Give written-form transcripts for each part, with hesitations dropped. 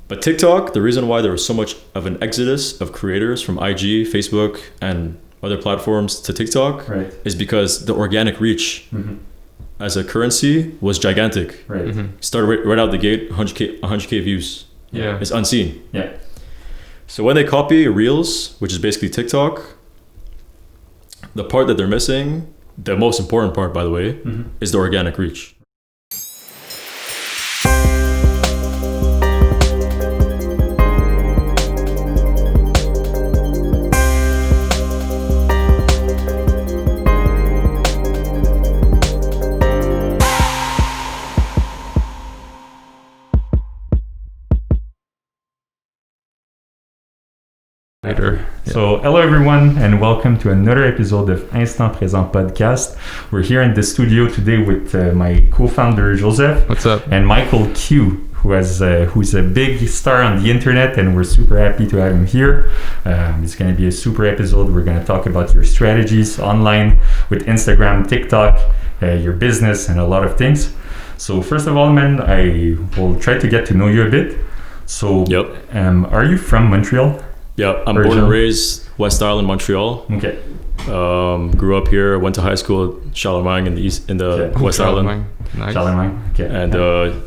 But TikTok, the reason why there was so much of an exodus of creators from IG, Facebook, and other platforms to TikTok is because the organic reach as a currency was gigantic. Started right out the gate, 100K views. Yeah. It's unseen. Yeah. So when they copy Reels, which is basically TikTok, the part that they're missing, the most important part, by the way, is the organic reach. So hello everyone and welcome to another episode of Présent Podcast. We're here in the studio today with my co-founder Joseph. What's up? And Michael Khieu, who's a big star on the internet, and we're super happy to have him here. It's going to be a super episode. We're going to talk about your strategies online with Instagram, TikTok, your business, and a lot of things. So first of all, man, I will try to get to know you a bit. So are you from Montreal? Yeah, I'm born and raised West Island, Montreal. Okay. Grew up here. Went to high school at Charlemagne in the West Island. Nice. Charlemagne. Okay. And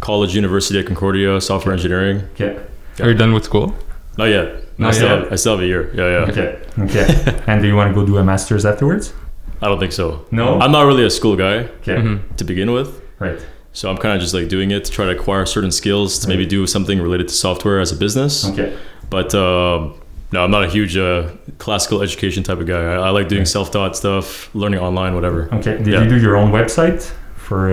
college, University at Concordia, software engineering. Okay. Are you done with school? Not yet. I still have a year. Yeah. Okay. And do you want to go do a master's afterwards? I don't think so. No. I'm not really a school guy to begin with. Right. So I'm kind of just like doing it to try to acquire certain skills to maybe do something related to software as a business. Okay. But no, I'm not a huge classical education type of guy. I like doing self-taught stuff, learning online, whatever. Okay. Did you do your own website for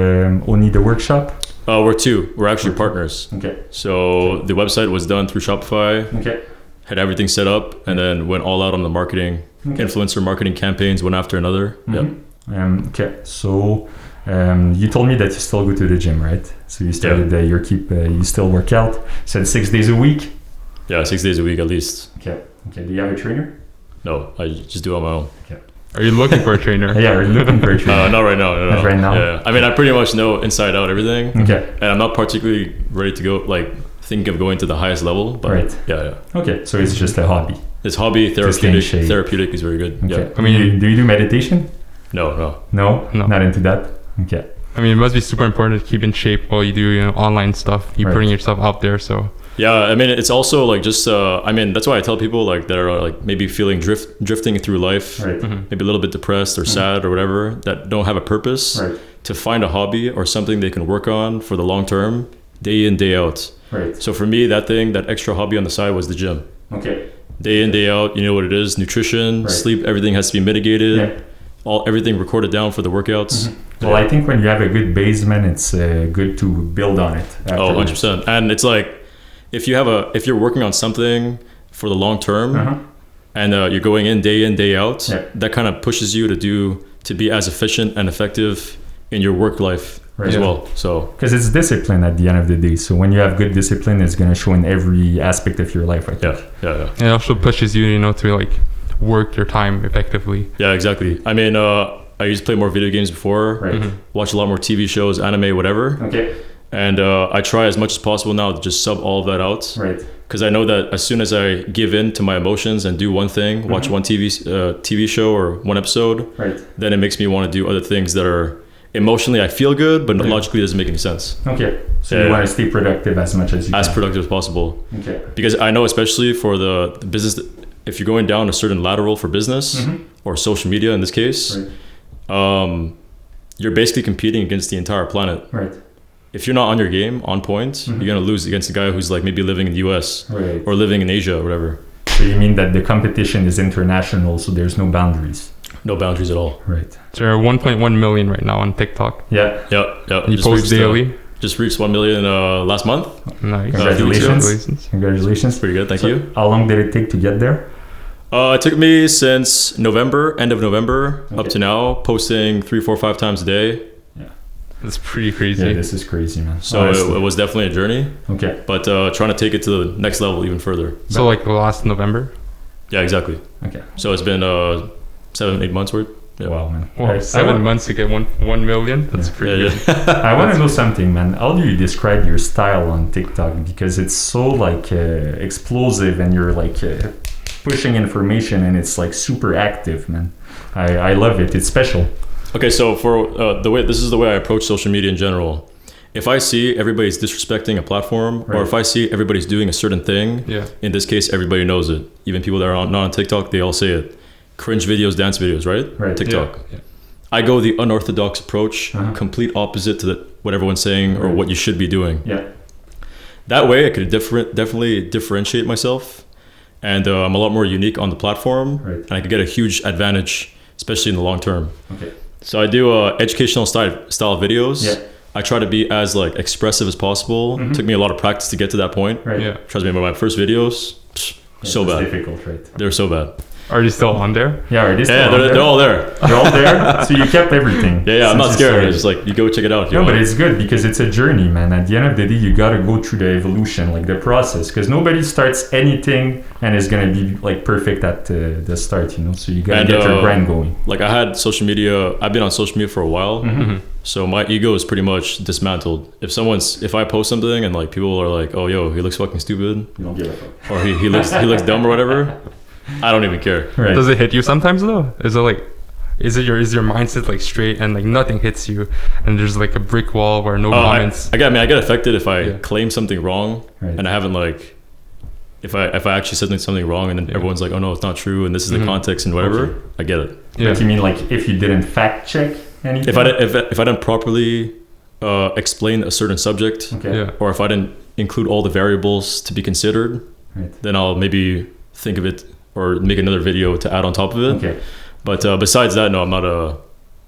Oni the workshop? We're actually partners. Okay. So the website was done through Shopify. Okay. Had everything set up and then went all out on the marketing, influencer marketing campaigns, one after another. Okay. So you told me that you still go to the gym, right? So you started you still work out. You said 6 days a week? Yeah, 6 days a week at least. Okay. Do you have a trainer? No, I just do it on my own. Okay. Are you looking for a trainer? Yeah, are you looking for a trainer? Not right now. Not right now? Yeah. I mean, I pretty much know inside out everything. Okay. And I'm not particularly ready to go, think of going to the highest level. But yeah. Okay, so it's just a hobby. It's hobby, therapeutic. Therapeutic is very good. Okay. Yeah. I mean, do you do meditation? No. No? Not into that? Okay. I mean, it must be super important to keep in shape while you do online stuff. You're putting yourself out there, so... Yeah, I mean, it's also that's why I tell people that are maybe feeling drifting through life, maybe a little bit depressed or sad or whatever, that don't have a purpose, to find a hobby or something they can work on for the long term, day in, day out. Right. So for me, that extra hobby on the side was the gym. Okay. Day in, day out, you know what it is, nutrition, sleep, everything has to be mitigated. Yeah. Everything recorded down for the workouts. Well, I think when you have a good basement, it's good to build on it. 100%. And it's like, if you're working on something for the long term and you're going in, day out, that kind of pushes you to be as efficient and effective in your work life as well. So because it's discipline at the end of the day. So when you have good discipline, it's going to show in every aspect of your life, I think. Yeah. And it also pushes you, to work your time effectively. Yeah, exactly. I mean, I used to play more video games before, watch a lot more TV shows, anime, whatever. Okay. And I try as much as possible now to just sub all of that out. Right. Because I know that as soon as I give in to my emotions and do one thing, watch one TV show or one episode, then it makes me want to do other things that are emotionally I feel good, but logically doesn't make any sense. Okay. So you want to stay productive as much as you can. As productive as possible. Okay. Because I know especially for the business, if you're going down a certain lateral for business or social media in this case, you're basically competing against the entire planet. Right. If you're not on your game, on point, you're going to lose against a guy who's maybe living in the US or living in Asia or whatever. So you mean that the competition is international, so there's no boundaries? No boundaries at all. Right. So there are 1.1 million right now on TikTok. Yeah. You post daily? Just reached 1 million last month. Nice. Congratulations. Pretty good, thank you. How long did it take to get there? It took me since end of November up to now, posting 3, 4, 5 times a day. That's pretty crazy. Yeah, this is crazy, man. So it was definitely a journey. Okay. But trying to take it to the next level even further. So last November? Yeah, exactly. Okay. So it's been 7, 8 months worth. Yeah. Wow, man. Well, 7 months to get 1 million. That's pretty good. I want to know something, man. How do you describe your style on TikTok? Because it's so like explosive, and you're like pushing information, and it's like super active, man. I love it. It's special. Okay, so for this is the way I approach social media in general. If I see everybody's disrespecting a platform, or if I see everybody's doing a certain thing, in this case, everybody knows it. Even people that are not on TikTok, they all say it. Cringe videos, dance videos, right? TikTok. Yeah. I go the unorthodox approach, complete opposite to what everyone's saying or what you should be doing. Yeah. That way, I could definitely differentiate myself, and I'm a lot more unique on the platform, and I could get a huge advantage, especially in the long term. Okay. So I do educational style videos. Yeah. I try to be as like expressive as possible. It took me a lot of practice to get to that point. Right. Yeah. Trust me, my first videos, so bad. Difficult, right? They're so bad. Are they still on there? Yeah, are they still on there? They're all there. They're all there? So you kept everything. Yeah, I'm not scared. It's just like, you go check it out. No, but it's good because it's a journey, man. At the end of the day, you got to go through the evolution, like the process, because nobody starts anything and is going to be like perfect at the start, you know? So you got to get your brand going. Like I've been on social media for a while. So my ego is pretty much dismantled. If I post something and like people are like, oh, yo, he looks fucking stupid. You don't give a fuck. Or he looks dumb or whatever. I don't even care. Right. Does it hit you sometimes though? Is your mindset like straight and like nothing hits you and there's like a brick wall where no comments? I get affected if I claim something wrong and I haven't like, if I actually said something wrong and then everyone's like, oh no, it's not true and this is the context and whatever. I get it. But you mean like if you didn't fact check anything? If I didn't properly explain a certain subject, or if I didn't include all the variables to be considered, then I'll maybe think of it or make another video to add on top of it. Okay. But besides that, no, I'm not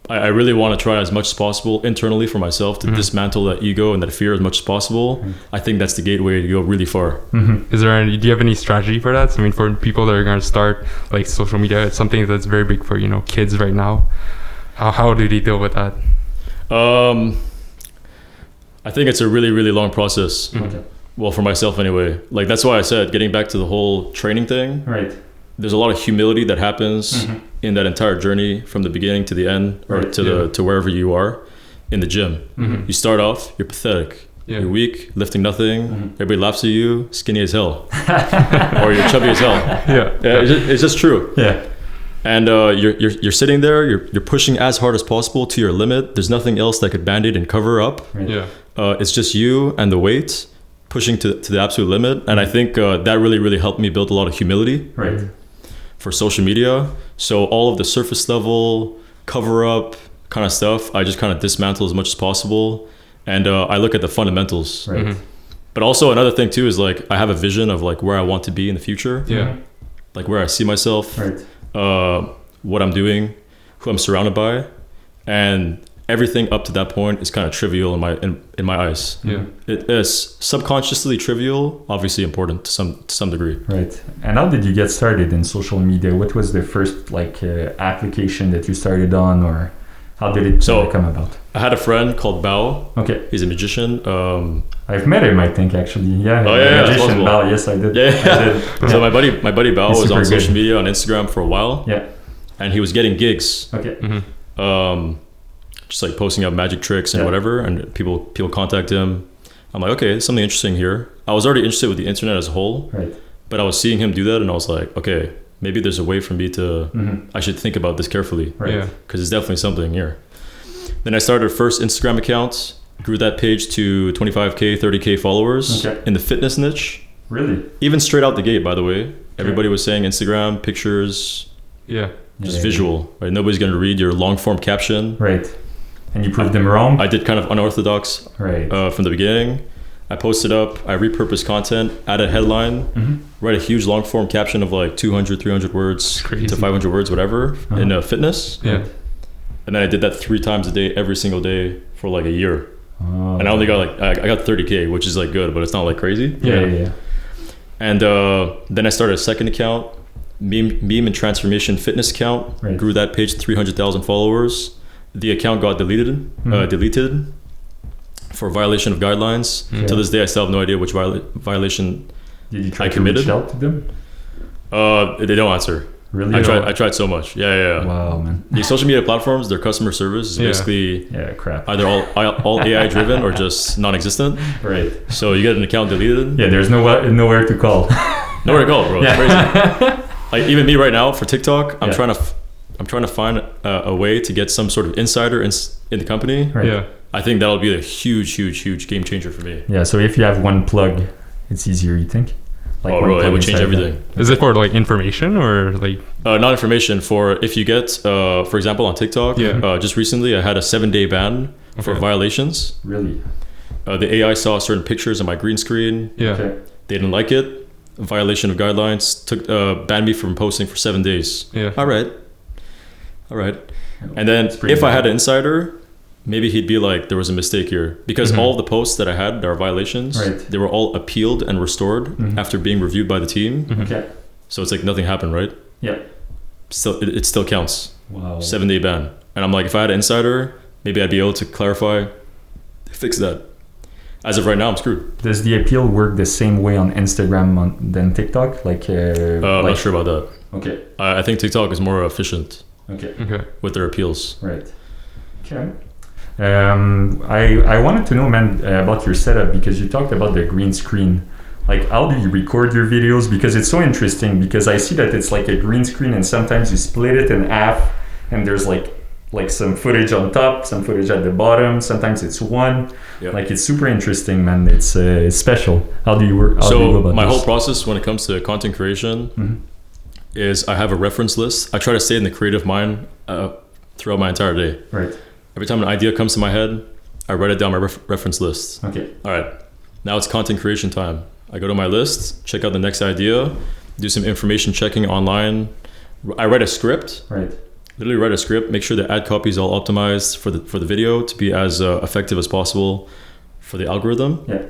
I really want to try as much as possible internally for myself to dismantle that ego and that fear as much as possible. I think that's the gateway to go really far. Do you have any strategy for that? I mean, for people that are going to start like social media, it's something that's very big for, kids right now. How do they deal with that? I think it's a really, really long process. Well, for myself anyway. Like, that's why I said, getting back to the whole training thing. Right. There's a lot of humility that happens in that entire journey from the beginning to the end, or to wherever you are in the gym. You start off, you're pathetic. You're weak, lifting nothing. Everybody laughs at you, skinny as hell. Or you're chubby as hell. It's just true. Yeah. And you're sitting there, you're pushing as hard as possible to your limit. There's nothing else that could band-aid and cover up. Right. It's just you and the weight pushing to the absolute limit. And I think that really, really helped me build a lot of humility for social media. So all of the surface level cover up kind of stuff, I just kind of dismantle as much as possible. And I look at the fundamentals. Right. But also another thing too is like, I have a vision of like where I want to be in the future. Yeah. Like where I see myself, what I'm doing, who I'm surrounded by, and everything up to that point is kind of trivial in my eyes. Yeah, it is subconsciously trivial, obviously important to some degree. Right. And how did you get started in social media? What was the first application that you started on, or how did it come about? I had a friend called Bao. Okay, he's a magician. I've met him, I think, actually. Yeah. Oh yeah, magician Bao. Yes, I did. Yeah. I did. So my buddy Bao was on social media on Instagram for a while. Yeah. And he was getting gigs. Okay. Just like posting up magic tricks and whatever, and people contact him. I'm like, okay, there's something interesting here. I was already interested with the internet as a whole, right? But I was seeing him do that, and I was like, okay, maybe there's a way for me to. I should think about this carefully, right? Yeah. Because there's definitely something here. Then I started a first Instagram account, grew that page to 25K, 30K followers in the fitness niche. Really? Even straight out the gate, by the way. Everybody was saying Instagram, pictures, just visual, right? Nobody's going to read your long form caption. Right. And you proved them wrong? I did kind of unorthodox from the beginning. I posted up, I repurposed content, added a headline, write a huge long form caption of like 200, 300 words to 500 words, whatever, in fitness. Yeah. And then I did that 3 times a day, every single day for like a year. Oh, and I only got I got 30K, which is like good, but it's not like crazy. Yeah. And then I started a second account, meme and transformation fitness account, grew that page to 300,000 followers. The account got deleted for violation of guidelines. To this day, I still have no idea which violation Did you try I committed. To reach out to them? They don't answer. Really? I tried so much. Yeah. Wow, man. These social media platforms, their customer service is basically crap. Either all AI driven or just non-existent. Right. So you get an account deleted. Yeah, there's nowhere to call. Nowhere to call, bro. It's crazy. Like even me right now for TikTok, I'm trying to find a way to get some sort of insider in the company. Right. Yeah. I think that'll be a huge game changer for me. Yeah. So if you have one plug, it's easier, you think? Like bro, it would change everything. Is it for like information or like? Not information. For if you get, for example, on TikTok. Just recently, I had a 7-day ban for violations. Really? The AI saw certain pictures on my green screen. Yeah. Okay. They didn't like it. Violation of guidelines. Banned me from posting for 7 days. Yeah. All right. And then if I had an insider, maybe he'd be like, there was a mistake here. Because all of the posts that I had that are violations, they were all appealed and restored after being reviewed by the team. Okay. So it's like nothing happened, right? Yeah. Still, it still counts. Wow. 7-day ban. And I'm like, if I had an insider, maybe I'd be able to clarify, fix that. As of right now, I'm screwed. Does the appeal work the same way on Instagram than TikTok? I'm not sure about that. Okay. I think TikTok is more efficient Okay. with their appeals. Right. Okay. I wanted to know, man, about your setup, because you talked about the green screen. Like, how do you record your videos? Because it's so interesting, because I see that it's like a green screen and sometimes you split it in half and there's like some footage on top, some footage at the bottom. Sometimes it's one. Yep. Like, it's super interesting, man. It's special. How do you work? How do you go about my this? whole process when it comes to content creation is I have a reference list. I try to stay in the creative mind throughout my entire day. Right. Every time an idea comes to my head, I write it down my reference list. Okay. All right. Now it's content creation time. I go to my list, check out the next idea, do some information checking online. I write a script. Right. Literally write a script, make sure the ad copy is all optimized for the video to be as effective as possible for the algorithm. Yeah.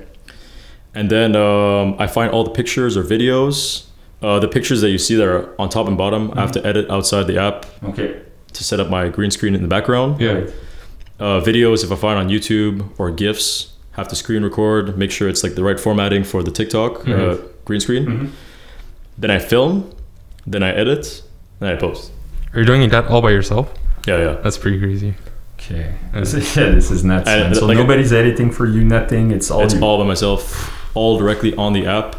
And then I find all the pictures or videos. The pictures that you see that are on top and bottom, I have to edit outside the app to set up my green screen in the background. Yeah. Right. Videos, if I find on YouTube or GIFs, have to screen record, make sure it's like the right formatting for the TikTok green screen. Then I film, then I edit, then I post. Are you doing that all by yourself? Yeah. That's pretty crazy. Okay. This is nuts. Man. So like, nobody's editing for you, nothing. It's all by myself, all directly on the app.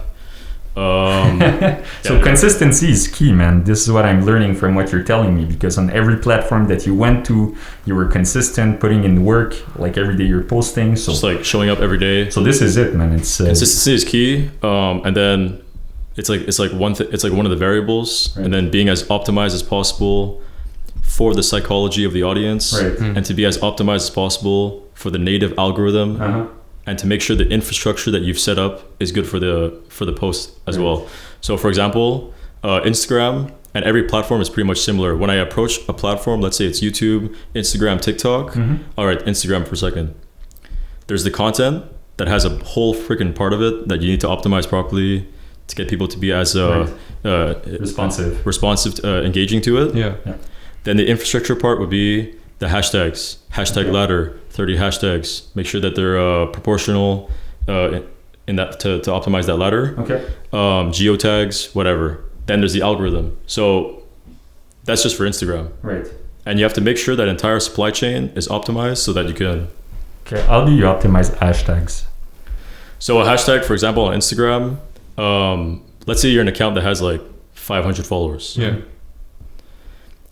So consistency is key, man. This is what I'm learning from what you're telling me, because on every platform that you went to, you were consistent, putting in work, like every day you're posting. So just like showing up every day. So this is it, man. It's consistency is key. And then it's like one of the variables, and then being as optimized as possible for the psychology of the audience, and to be as optimized as possible for the native algorithm. And to make sure the infrastructure that you've set up is good for the post as well. So for example, Instagram and every platform is pretty much similar. When I approach a platform, let's say it's YouTube, Instagram, TikTok. All right, Instagram for a second. There's the content that has a whole freaking part of it that you need to optimize properly to get people to be as responsive, engaging to it. Yeah. Then the infrastructure part would be the hashtags, ladder, 30 hashtags. Make sure that they're proportional in that to optimize that ladder. Geotags, whatever. Then there's the algorithm. So that's just for Instagram. Right. And you have to make sure that entire supply chain is optimized so that you can. Okay. How do you optimize hashtags? So a hashtag, for example, on Instagram, let's say you're an account that has like 500 followers. Yeah.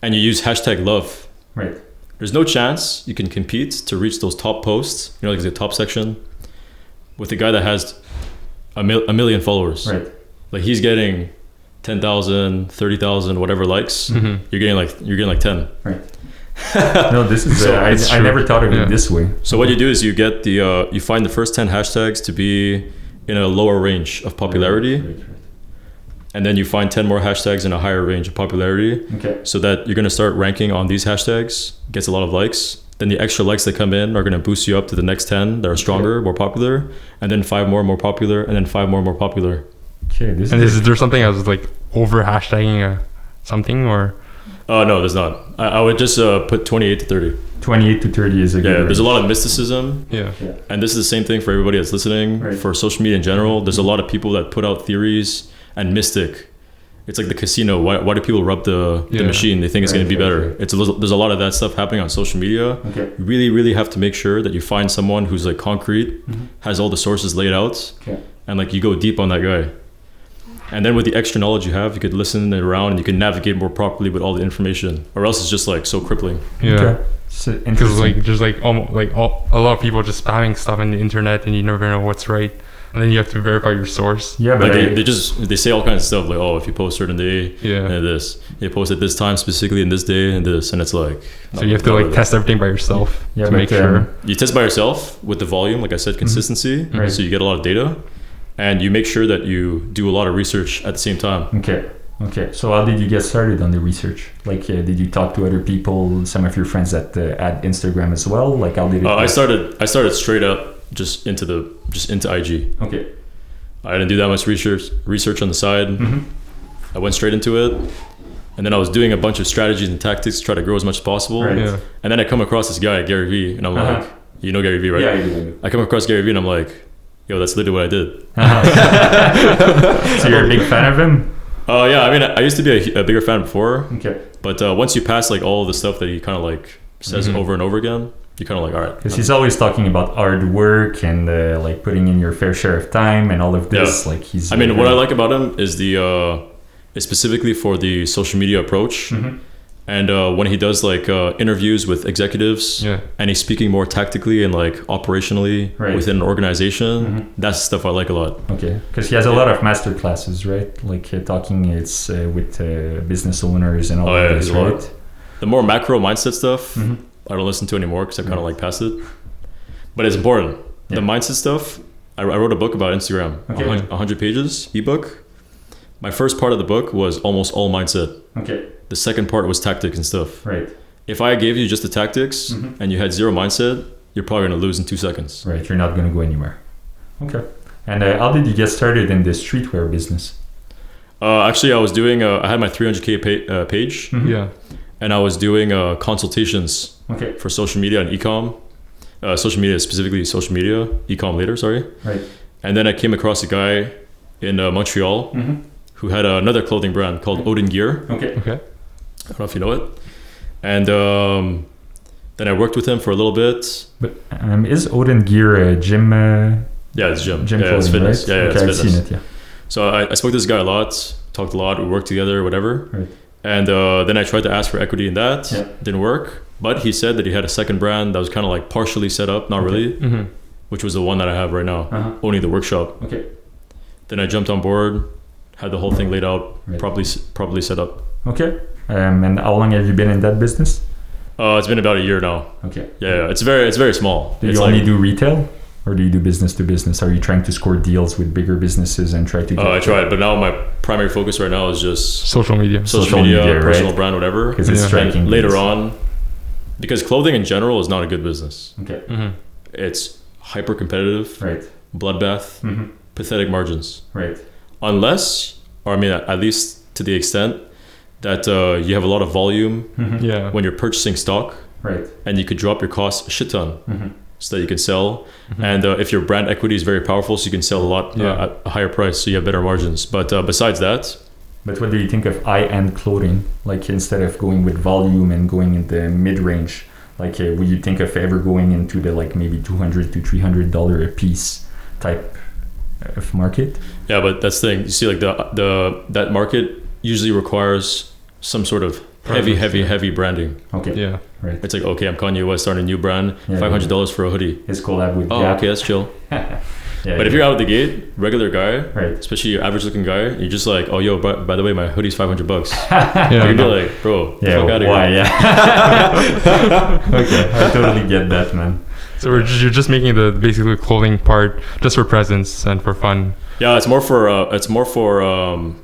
And you use hashtag love. Right. There's no chance you can compete to reach those top posts, like the top section, with the guy that has a million followers. Right. Like he's getting 10,000, 30,000, whatever likes. You're getting like 10. Right. No, this is I never thought of it this way. So what you do is you get you find the first 10 hashtags to be in a lower range of popularity. Right. And then you find 10 more hashtags in a higher range of popularity. So that you're going to start ranking on these hashtags, gets a lot of likes. Then the extra likes that come in are going to boost you up to the next 10 that are stronger, more popular. And then 5 more popular. And then 5 more popular. Okay. Is there something I was like over hashtagging something or? No, there's not. I would just put 28 to 30. 28 to 30 is a good range. There's a lot of mysticism. Yeah. And this is the same thing for everybody that's listening. For social media in general, there's a lot of people that put out theories and mystic it's like the casino. Why do people rub the machine? They think it's going to be better. There's a lot of that stuff happening on social media. Okay. You really, really have to make sure that you find someone who's like concrete, has all the sources laid out, and like you go deep on that guy. And then with the extra knowledge you have, you could listen around and you can navigate more properly with all the information. Or else it's just like so crippling. Yeah. Okay. Because like there's like a lot of people just spamming stuff on the internet, and you never know what's right. And then you have to verify your source. Yeah, but like they say all kinds of stuff like, oh, if you post certain day and this, you post at this time specifically in this day and this, and it's like. So you have to like test everything by yourself to make sure. You test by yourself with the volume, like I said, consistency. Right. So you get a lot of data, and you make sure that you do a lot of research at the same time. Okay. So how did you get started on the research? Like, did you talk to other people, some of your friends that had Instagram as well? Like, how did it? I started straight up. Just into IG. Okay. I didn't do that much research on the side. I went straight into it, and then I was doing a bunch of strategies and tactics to try to grow as much as possible. Right. Yeah. And then I come across this guy, Gary Vee, and I'm like, you know Gary Vee, right? Yeah, I do. I come across Gary Vee, and I'm like, yo, that's literally what I did. So you're a big fan of him? Yeah. I mean, I used to be a bigger fan before. Okay. But once you pass like all the stuff that he kind of like says over and over again, you're kind of like, all right. Because he's always talking about hard work and like putting in your fair share of time and all of this. Yeah. Like he's. I mean, what I like about him is is specifically for the social media approach, and when he does like interviews with executives, and he's speaking more tactically and like operationally within an organization. That's the stuff I like a lot. Okay, because he has a lot of master classes, right? Like talking, it's with business owners and all of this, right? The more macro mindset stuff. I don't listen to anymore because I kind of like past it, but it's important. The mindset stuff. I wrote a book about Instagram, 100 pages ebook. My first part of the book was almost all mindset. Okay. The second part was tactics and stuff. Right. If I gave you just the tactics and you had zero mindset, you're probably gonna lose in 2 seconds. Right. You're not gonna go anywhere. Okay. And how did you get started in the streetwear business? Actually, I was doing. I had my 300K page. Yeah. And I was doing consultations for social media and e-com. Social media, specifically social media, e-com later, sorry. Right. And then I came across a guy in Montreal who had another clothing brand called Odin Gear. Okay. I don't know if you know it. And then I worked with him for a little bit. But is Odin Gear a gym? Yeah, it's gym. Gym clothing, it's fitness. Right? Yeah, it's fitness. I've seen it, yeah. So I spoke to this guy a lot, talked a lot, we worked together, whatever. Right. And then I tried to ask for equity in that. Yeah. Didn't work. But he said that he had a second brand that was kind of like partially set up, not really, which was the one that I have right now, owning the workshop. Okay. Then I jumped on board, had the whole thing laid out, properly set up. Okay. And how long have you been in that business? It's been about a year now. Okay. Yeah, it's very small. Do you only do retail? Or do you do business to business? Are you trying to score deals with bigger businesses and try to get... I tried, but now my primary focus right now is just... Social media, personal brand, whatever. Because it's striking. And later on, because clothing in general is not a good business. Okay. It's hyper competitive. Right. Bloodbath. Pathetic margins. Right. Unless, or I mean, at least to the extent that you have a lot of volume when you're purchasing stock. Right. And you could drop your costs a shit ton. So that you can sell, and if your brand equity is very powerful, so you can sell a lot at a higher price, so you have better margins. But besides that, but what do you think of high-end clothing? Like instead of going with volume and going in the mid-range, like would you think of ever going into the like maybe $200 to $300 a piece type of market? Yeah, but that's the thing. You see, like that market usually requires some sort of heavy branding. Okay. Yeah. Right. It's like, okay, I'm Kanye West starting a new brand, $500 for a hoodie. His collab with Gap. Okay, that's chill. But if you're out of the gate, regular guy, especially your average looking guy, you're just like, oh, yo, by the way, my hoodie's $500. You'd be like, bro, fuck out of here. Yeah. Okay, I totally get that, man. So you're just making the basically clothing part just for presence and for fun. Yeah, it's more for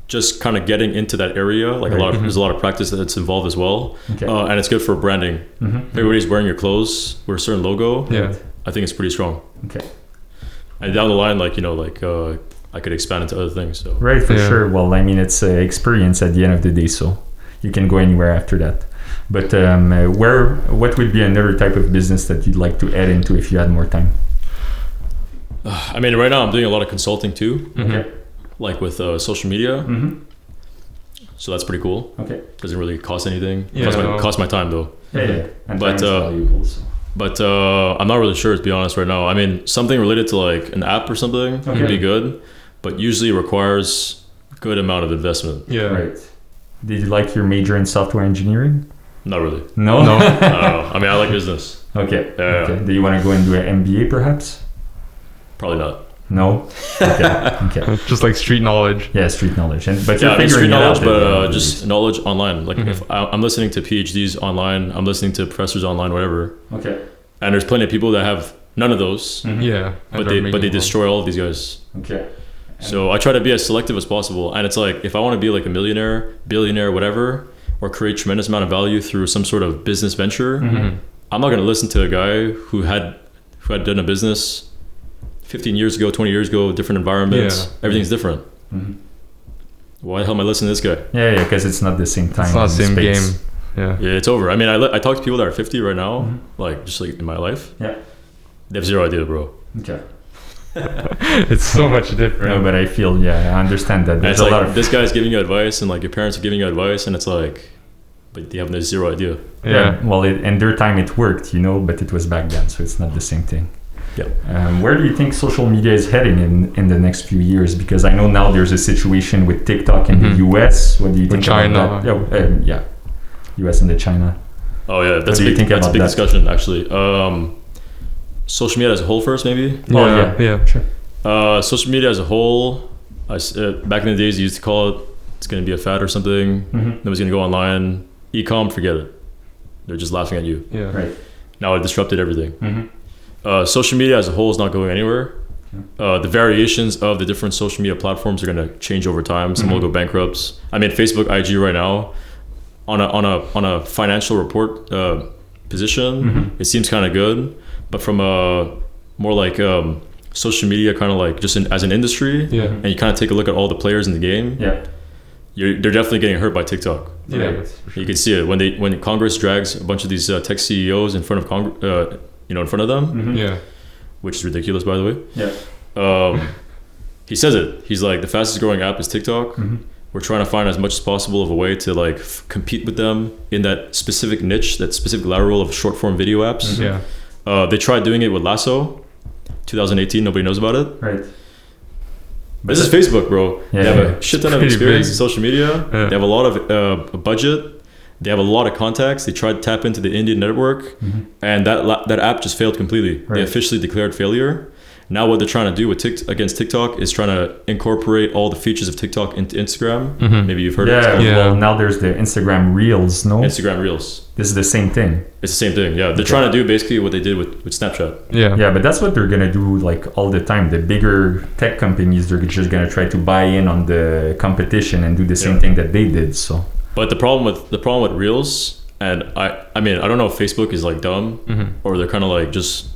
just kind of getting into that area, like there's a lot of practice that's involved as well, and it's good for branding. Everybody's wearing your clothes with a certain logo. Yeah, I think it's pretty strong. Okay, and down the line, I could expand into other things. So. Right, for sure. Well, I mean, it's experience at the end of the day, so you can go anywhere after that. But what would be another type of business that you'd like to add into if you had more time? I mean, right now I'm doing a lot of consulting too. Okay. Like with social media. so that's pretty cool. Okay. Doesn't really cost anything. Yeah, cost my time though. Yeah. And time is valuable, so. But I'm not really sure, to be honest, right now. I mean, something related to like an app or something would be good, but usually requires a good amount of investment. Yeah. Right. Did you like your major in software engineering? Not really. No? I don't know. I mean, I like business. Okay. Do you want to go and do an MBA perhaps? Probably not. No? Okay. Just like street knowledge. Yeah, street knowledge. But yeah, you're figuring street knowledge, it out. But just knowledge online. Like if I'm listening to PhDs online, I'm listening to professors online, whatever. Okay. And there's plenty of people that have none of those. Yeah. But they destroy all of these guys. Okay. So I try to be as selective as possible. And it's like, if I want to be like a millionaire, billionaire, whatever, or create tremendous amount of value through some sort of business venture, I'm not going to listen to a guy who had done a business 15 years ago, 20 years ago, different environments. Everything's different. Why the hell am I listening to this guy? Yeah, because it's not the same time. It's not the same game. Yeah, it's over. I mean, I talk to people that are 50 right now, like just like in my life. Yeah. They have zero idea, bro. Okay. It's so much different. No, but I feel, I understand that. There's a like, lot of this guy's giving you advice, and like your parents are giving you advice, and it's like, but they have zero idea. Yeah. Well, in their time it worked, but it was back then, so it's not the same thing. Yeah. Where do you think social media is heading in the next few years? Because I know now there's a situation with TikTok in the US. What do you think about that? US and China. Oh yeah, that's a big discussion actually. Social media as a whole first, maybe. Yeah, sure. Social media as a whole, back in the days, you used to call it, it's going to be a fad or something. Nobody's going to go online. E-com, forget it. They're just laughing at you. Yeah. Right. Now it disrupted everything. Social media as a whole is not going anywhere. The variations of the different social media platforms are going to change over time. Some will go bankrupt. I mean, Facebook, IG right now, on a financial report position, it seems kind of good. But from a more like social media, kind of like just as an industry, and you kind of take a look at all the players in the game, they're definitely getting hurt by TikTok. Yeah, you can see it when Congress drags a bunch of these tech CEOs in front of in front of them, which is ridiculous, by the way. He says it. He's like, the fastest growing app is TikTok. We're trying to find as much as possible of a way to like compete with them in that specific niche, that specific lateral of short form video apps. They tried doing it with Lasso, 2018. Nobody knows about it. Right. But this is Facebook, bro. They have a shit ton of experience in social media. They have a lot of budget. They have a lot of contacts. They tried to tap into the Indian network, and that app just failed completely. Right. They officially declared failure. Now what they're trying to do with against TikTok is trying to incorporate all the features of TikTok into Instagram. Maybe you've heard of it. Well, now there's the Instagram Reels, no? Instagram Reels. This is the same thing. It's the same thing, yeah. They're trying to do basically what they did with Snapchat. Yeah, but that's what they're going to do like all the time. The bigger tech companies, they're just going to try to buy in on the competition and do the same thing that they did, so... But the problem with Reels, and I mean, I don't know if Facebook is like dumb or they're kind of like just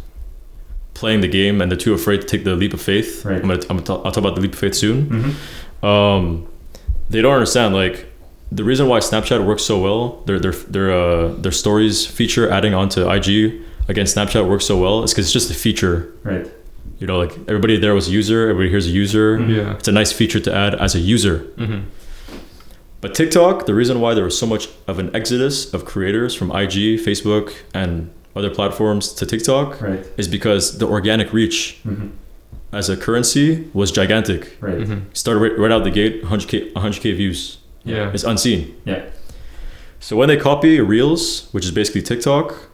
playing the game and they're too afraid to take the leap of faith. Right. I'll talk about the leap of faith soon. They don't understand like the reason why Snapchat works so well. Their stories feature adding onto IG against Snapchat works so well is because it's just a feature. Right. Like everybody there was a user. Everybody here's a user. It's a nice feature to add as a user. But TikTok, the reason why there was so much of an exodus of creators from IG, Facebook, and other platforms to TikTok is because the organic reach as a currency was gigantic. Right. Started right out the gate, 100K views. Yeah. It's unseen. Yeah. So when they copy Reels, which is basically TikTok,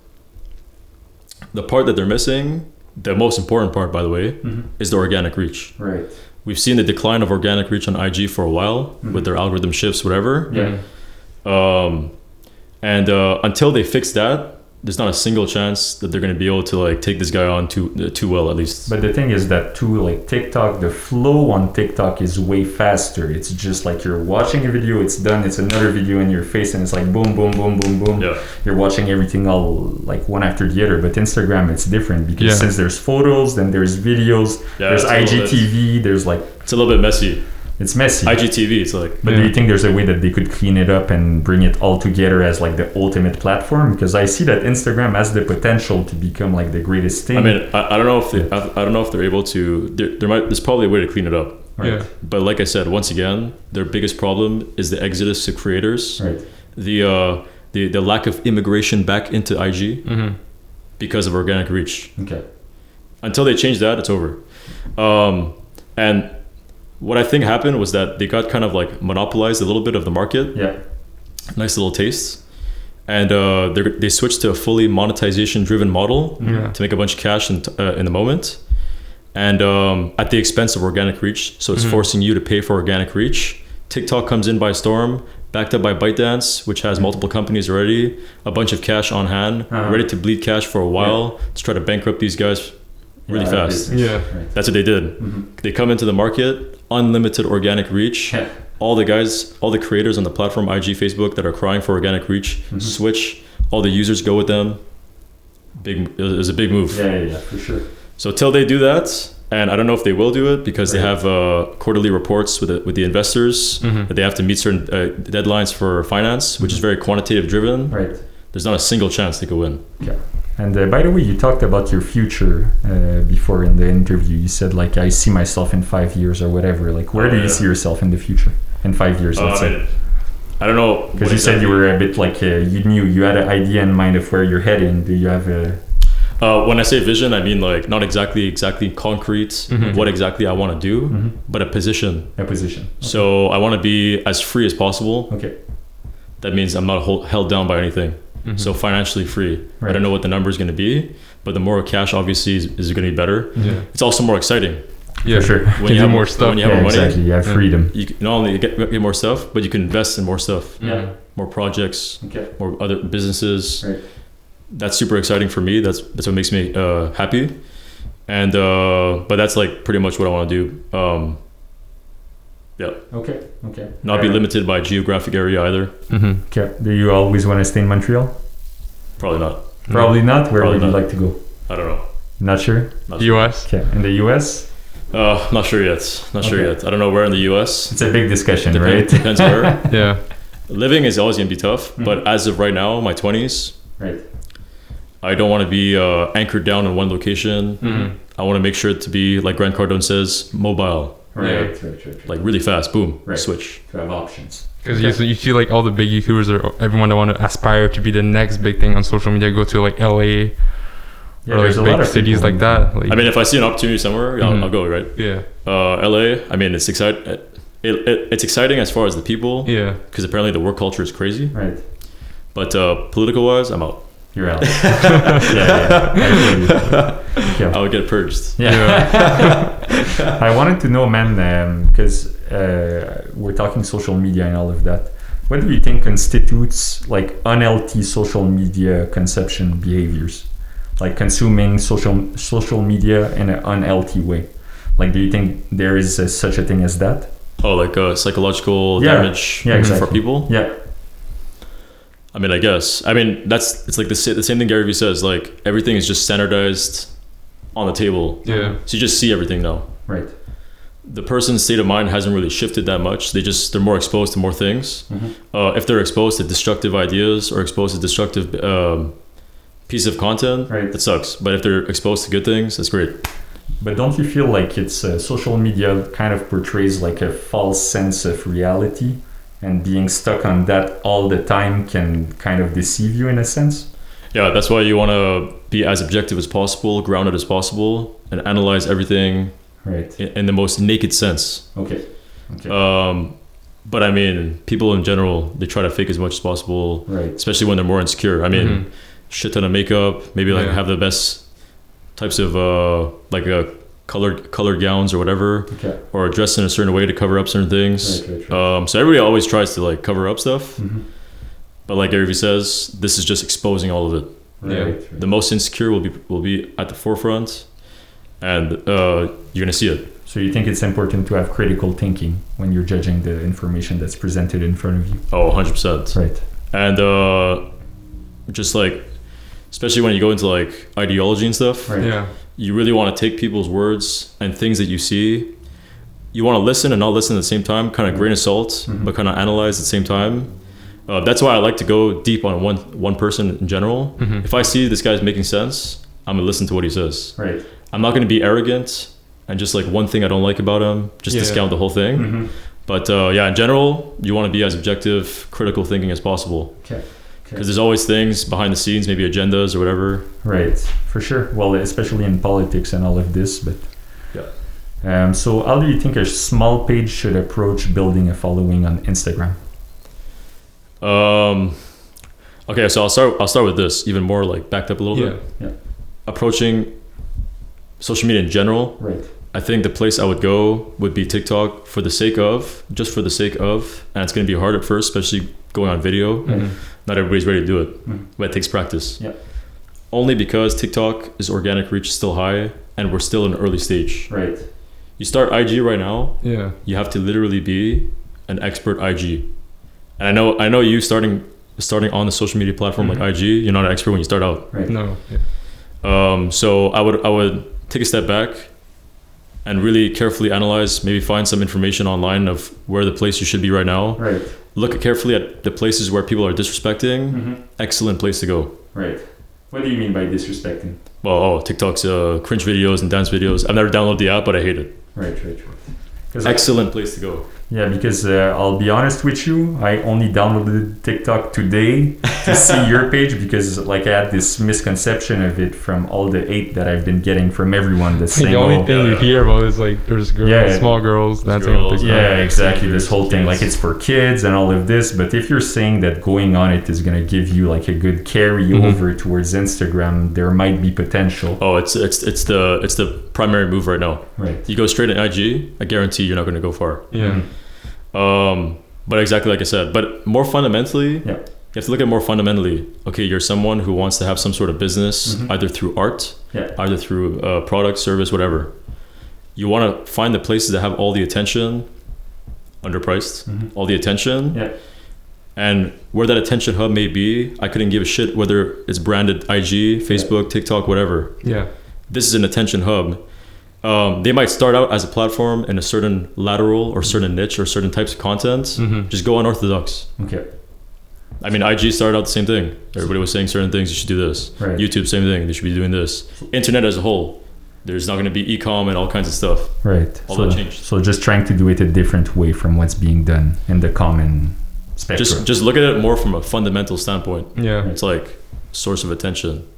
the part that they're missing, the most important part, by the way, is the organic reach. Right. We've seen the decline of organic reach on IG for a while with their algorithm shifts, whatever. And until they fix that, there's not a single chance that they're going to be able to like take this guy on too well, at least. But the thing is that too, like TikTok, the flow on TikTok is way faster. It's just like you're watching a video, it's done, it's another video in your face, and it's like boom, boom, boom, boom, boom. You're watching everything all like one after the other. But Instagram, it's different because since there's photos, then there's videos, there's IGTV, there's like... It's a little bit messy. It's messy. IGTV, it's like... But do you think there's a way that they could clean it up and bring it all together as like the ultimate platform? Because I see that Instagram has the potential to become like the greatest thing. I mean, I don't know if they're able to... There's probably a way to clean it up. Right. Yeah. But like I said, once again, their biggest problem is the exodus to creators, Right. The lack of immigration back into IG because of organic reach. Okay. Until they change that, it's over. And what I think happened was that they got kind of like monopolized a little bit of the market. Yeah. Nice little taste. And they switched to a fully monetization-driven model to make a bunch of cash in the moment. And at the expense of organic reach. So it's forcing you to pay for organic reach. TikTok comes in by storm, backed up by ByteDance, which has multiple companies already, a bunch of cash on hand, ready to bleed cash for a while to try to bankrupt these guys really fast. Yeah. Right. That's what they did. They come into the market, unlimited organic reach. All the creators on the platform, IG, Facebook, that are crying for organic reach, switch. All the users go with them. It was a big move. Yeah, for sure. So till they do that, and I don't know if they will do it because they have quarterly reports with the investors that they have to meet certain deadlines for finance, which is very quantitative driven. Right. There's not a single chance they could win. Yeah. And by the way, you talked about your future before in the interview. You said like, I see myself in 5 years or whatever. Like, where do you see yourself in the future in 5 years? Let's say. I don't know. Because you said you were a bit like you had an idea in mind of where you're heading. Do you have a? When I say vision, I mean like not exactly concrete what exactly I want to do, but a position. A position. Okay. So I want to be as free as possible. Okay. That means I'm not held down by anything. So financially free. Right. I don't know what the number is going to be, but the more cash obviously is going to be better. Yeah. It's also more exciting. Yeah, for sure. When you have more stuff. When you have more money, exactly. You have freedom. You can not only get more stuff, but you can invest in more stuff. Yeah. More projects. Okay. More other businesses. Right. That's super exciting for me. That's what makes me happy. And but that's like pretty much what I want to do. Yeah. Okay. Not be limited by geographic area either. Okay. Do you always want to stay in Montreal? Probably not. Probably not. Where Probably would you not. like to go? I don't know. Not sure. US. Okay. In the US? Not sure yet. Not sure yet. I don't know where in the US. It's a big discussion, right? Depends where. Yeah. Living is always gonna be tough, but as of right now, my 20s, right. I don't want to be anchored down in one location. I want to make sure to be, like Grant Cardone says, mobile. Right. Like really fast, boom, Right. switch. To have options. Because you see like all the big YouTubers or everyone that want to aspire to be the next big thing on social media go to like LA or like big cities like that. Like, I mean, if I see an opportunity somewhere, I'll go, right? Yeah. LA, I mean, it's exciting. It's exciting as far as the people. Yeah. Because apparently the work culture is crazy. Right. But political wise, I'm out. You're out. Yeah. I would get purged. Yeah. I wanted to know, man, because we're talking social media and all of that. What do you think constitutes like unhealthy social media consumption behaviors? Like consuming social media in an unhealthy way. Like, do you think there is such a thing as that? Oh, like psychological damage for people? Yeah. I mean, I guess. I mean, it's like the same thing Gary Vee says. Like everything is just standardized on the table. Yeah. So you just see everything now. Right. The person's state of mind hasn't really shifted that much. They're more exposed to more things. If they're exposed to destructive ideas or exposed to destructive piece of content, it sucks. But if they're exposed to good things, that's great. But don't you feel like it's social media kind of portrays like a false sense of reality? And being stuck on that all the time can kind of deceive you in a sense? Yeah, that's why you want to be as objective as possible, grounded as possible, and analyze everything in the most naked sense. Okay. But I mean, people in general, they try to fake as much as possible, especially when they're more insecure. I mean, shit ton of makeup, maybe like have the best types of like colored gowns or whatever, or dressed in a certain way to cover up certain things. So everybody always tries to like cover up stuff, but like Gary Vee says, this is just exposing all of it. The most insecure will be at the forefront, and you're gonna see it. So you think it's important to have critical thinking when you're judging the information that's presented in front of you? Oh, 100%. Right. And just like, especially when you go into like ideology and stuff, you really want to take people's words and things that you see. You want to listen and not listen at the same time, kind of grain of salt, but kind of analyze at the same time. That's why I like to go deep on one person in general. If I see this guy's making sense, I'm gonna listen to what he says. Right. I'm not gonna be arrogant and just like one thing I don't like about him, just discount the whole thing. But in general, you want to be as objective, critical thinking as possible. Because there's always things behind the scenes, maybe agendas or whatever. Right, for sure. Well, especially in politics and all of this. But so how do you think a small page should approach building a following on Instagram? Okay, so I'll start with this, even more like backed up a little bit. Approaching social media in general. Right. I think the place I would go would be TikTok just for the sake of, and it's going to be hard at first, especially going on video. Not everybody's ready to do it, but it takes practice. Only because TikTok's organic reach is still high and we're still in an early stage. Right. You start IG right now, you have to literally be an expert IG. And I know you starting on the social media platform like IG, you're not an expert when you start out. Right. No. So I would take a step back and really carefully analyze, maybe find some information online of where the place you should be right now. Right. Look carefully at the places where people are disrespecting. Excellent place to go. Right. What do you mean by disrespecting? Well, TikTok's cringe videos and dance videos. I've never downloaded the app, but I hate it. Right. Excellent place to go. Yeah, because I'll be honest with you, I only downloaded TikTok today to see your page because like I had this misconception of it from all the hate that I've been getting from everyone that's saying, the only thing you hear about is like there's girls, small girls dancing on TikTok. Yeah, exactly. This whole thing, like it's for kids and all of this. But if you're saying that going on it is going to give you like a good carry over towards Instagram, there might be potential. Oh, it's the primary move right now. Right. You go straight in IG, I guarantee you're not going to go far. Yeah. But exactly like I said, but more fundamentally, you have to look at more fundamentally. Okay, you're someone who wants to have some sort of business, either through art, either through product, service, whatever. You want to find the places that have all the attention, underpriced, all the attention, and where that attention hub may be, I couldn't give a shit whether it's branded IG, Facebook, TikTok, whatever. Yeah. This is an attention hub. They might start out as a platform in a certain lateral or certain niche or certain types of content. Just go unorthodox. Okay. I mean, IG started out the same thing. Everybody was saying certain things. You should do this. Right. YouTube, same thing. They should be doing this. Internet as a whole, there's not going to be e-com and all kinds of stuff. Right. All that changed. So just trying to do it a different way from what's being done in the common spectrum. Just look at it more from a fundamental standpoint. Yeah. It's like source of attention.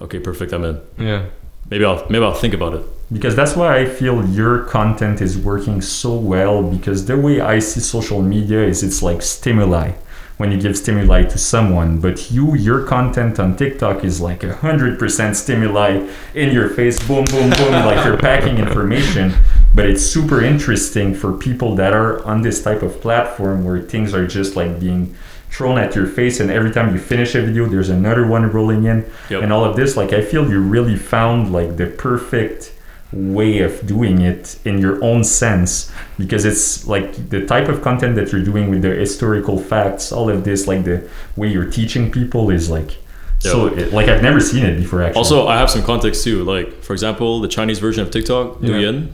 Okay, perfect. I'm in. Yeah. Maybe I'll think about it. Because that's why I feel your content is working so well, because the way I see social media is it's like stimuli. When you give stimuli to someone, but your content on TikTok is like 100% stimuli in your face, boom, boom, boom, like you're packing information. But it's super interesting for people that are on this type of platform where things are just like being thrown at your face, and every time you finish a video, there's another one rolling in, and all of this. Like I feel you really found like the perfect way of doing it in your own sense, because it's like the type of content that you're doing with the historical facts, all of this, like the way you're teaching people is like like I've never seen it before actually. Also, I have some context too, like for example the Chinese version of TikTok, Douyin.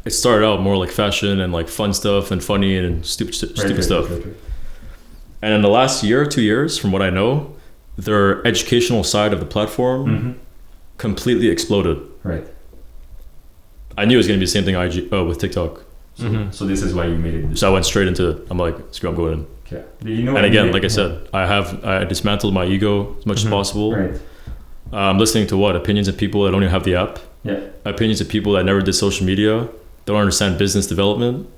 It started out more like fashion and like fun stuff and funny and stupid stuff. Right. And in the last year, 2 years, from what I know, their educational side of the platform completely exploded. Right. I knew it was going to be the same thing with TikTok. So this is why you made it. So I went straight into it. I'm like, screw, I'm going in. Okay. Do you know? And again, like I said, I dismantled my ego as much as possible. Right. I'm listening to opinions of people that don't even have the app. Yeah. Opinions of people that never did social media, don't understand business development.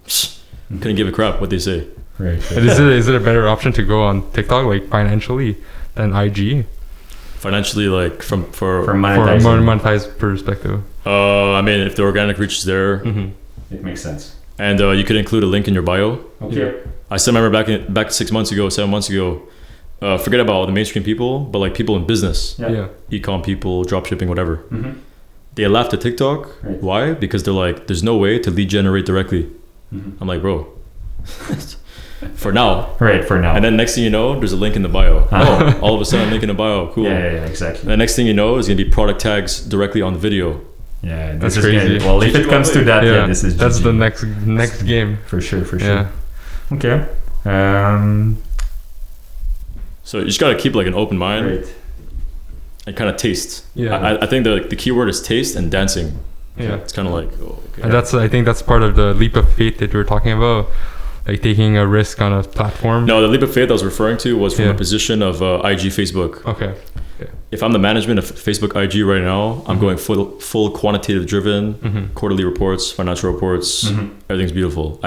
Couldn't give a crap what they say. Right. Is it a better option to go on TikTok like financially than IG? Financially, like for monetized perspective. I mean, if the organic reach is there, it makes sense. And you could include a link in your bio. Okay. I still remember back 7 months ago. Forget about all the mainstream people, but like people in business, e-com people, dropshipping, whatever. They laughed at TikTok. Right. Why? Because they're like, there's no way to lead generate directly. I'm like, bro. For now. Right, for now. And then next thing you know, there's a link in the bio. Oh, all of a sudden, link in the bio. Cool. Yeah, exactly. And the next thing you know is going to be product tags directly on the video. Yeah, that's crazy. Well, if it comes to that, this is that's GG. the next game. For sure. Yeah. Okay. So you just got to keep like an open mind. Right. And kind of taste. Yeah. I think the key word is taste and dancing. Yeah. It's kind of like, oh, okay. And I think that's part of the leap of faith that we were talking about, like taking a risk on a platform. No, the leap of faith I was referring to was from a position of IG Facebook. Okay. If I'm the management of Facebook IG right now, I'm going full quantitative driven, quarterly reports, financial reports, everything's beautiful.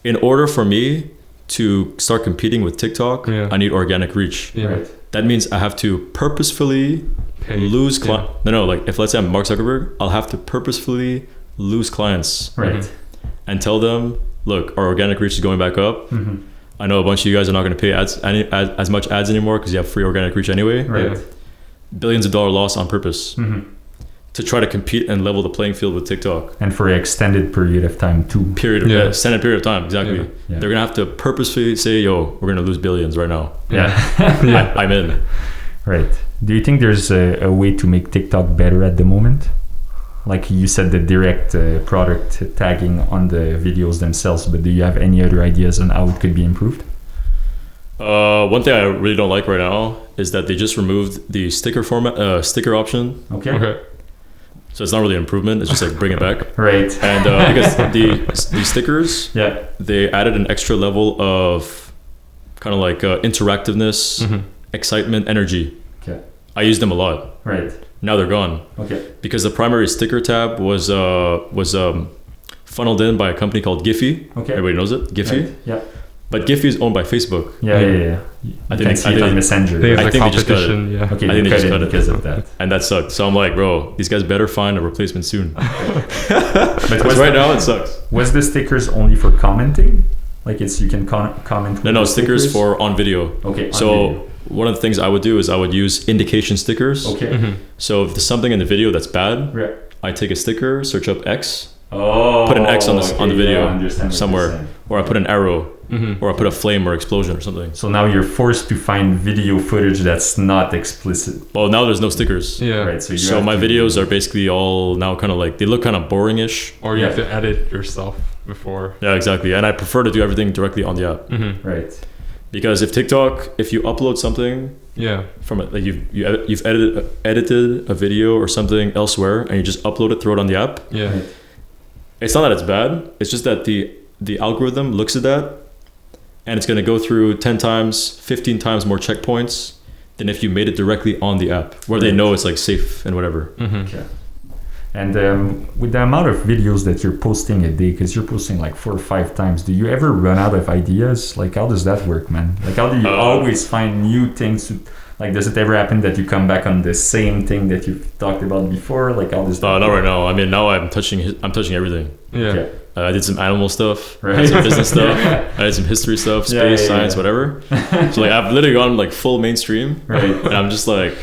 In order for me to start competing with TikTok, I need organic reach. Yeah. Right. That means I have to purposefully lose clients. No, like if let's say I'm Mark Zuckerberg, I'll have to purposefully lose clients. Right. And tell them, look, our organic reach is going back up. I know a bunch of you guys are not going to pay as much ads anymore because you have free organic reach anyway. Right. Billions of dollars lost on purpose to try to compete and level the playing field with TikTok. And for an extended period of time too. Extended period of time, exactly. Yeah. They're going to have to purposefully say, yo, we're going to lose billions right now. Yeah. I'm in. Right. Do you think there's a way to make TikTok better at the moment? Like you said, the direct product tagging on the videos themselves, but do you have any other ideas on how it could be improved? One thing I really don't like right now is that they just removed the sticker sticker option. Okay. So it's not really an improvement. It's just like bring it back. Right. And because the stickers, they added an extra level of kind of like interactiveness, excitement, energy. Okay. I use them a lot. Right. Now they're gone. Okay. Because the primary sticker tab was funneled in by a company called Giphy. Okay. Everybody knows it. Giphy. Right. Yeah. But Giphy is owned by Facebook. Yeah. I think it's on Messenger. I think they just cut it. Okay, I think they just cut it because of that. And that sucked. So I'm like, bro, these guys better find a replacement soon. But right now it sucks. Was the stickers only for commenting? Like you can comment? No, stickers for on video. Okay. So one of the things I would do is I would use indication stickers. Okay. So if there's something in the video that's bad, I take a sticker, search up X, put an X on the video somewhere, or I put an arrow, or I put a flame or explosion or something. So now you're forced to find video footage that's not explicit. Well, now there's no stickers. Yeah. Right. So my videos are basically all now kind of like, they look kind of boring-ish. Or you have to edit yourself before. Yeah, exactly. And I prefer to do everything directly on the app. Right. Because if you upload something from it, like you've edited a video or something elsewhere and you just upload it, throw it on the app. Yeah. Right. It's not that it's bad. It's just that the algorithm looks at that and it's going to go through 10 times, 15 times more checkpoints than if you made it directly on the app where they know it's like safe and whatever. Okay. And with the amount of videos that you're posting a day, because you're posting like 4 or 5 times, do you ever run out of ideas? Like, how does that work, man? Like, how do you always find new things? Like, does it ever happen that you come back on the same thing that you've talked about before? Like, how does that not right now. I mean, now I'm touching everything. Yeah. Okay. I did some animal stuff, right. I did some business stuff, I did some history stuff, space, science, whatever. So like I've literally gone like full mainstream, right. And I'm just like,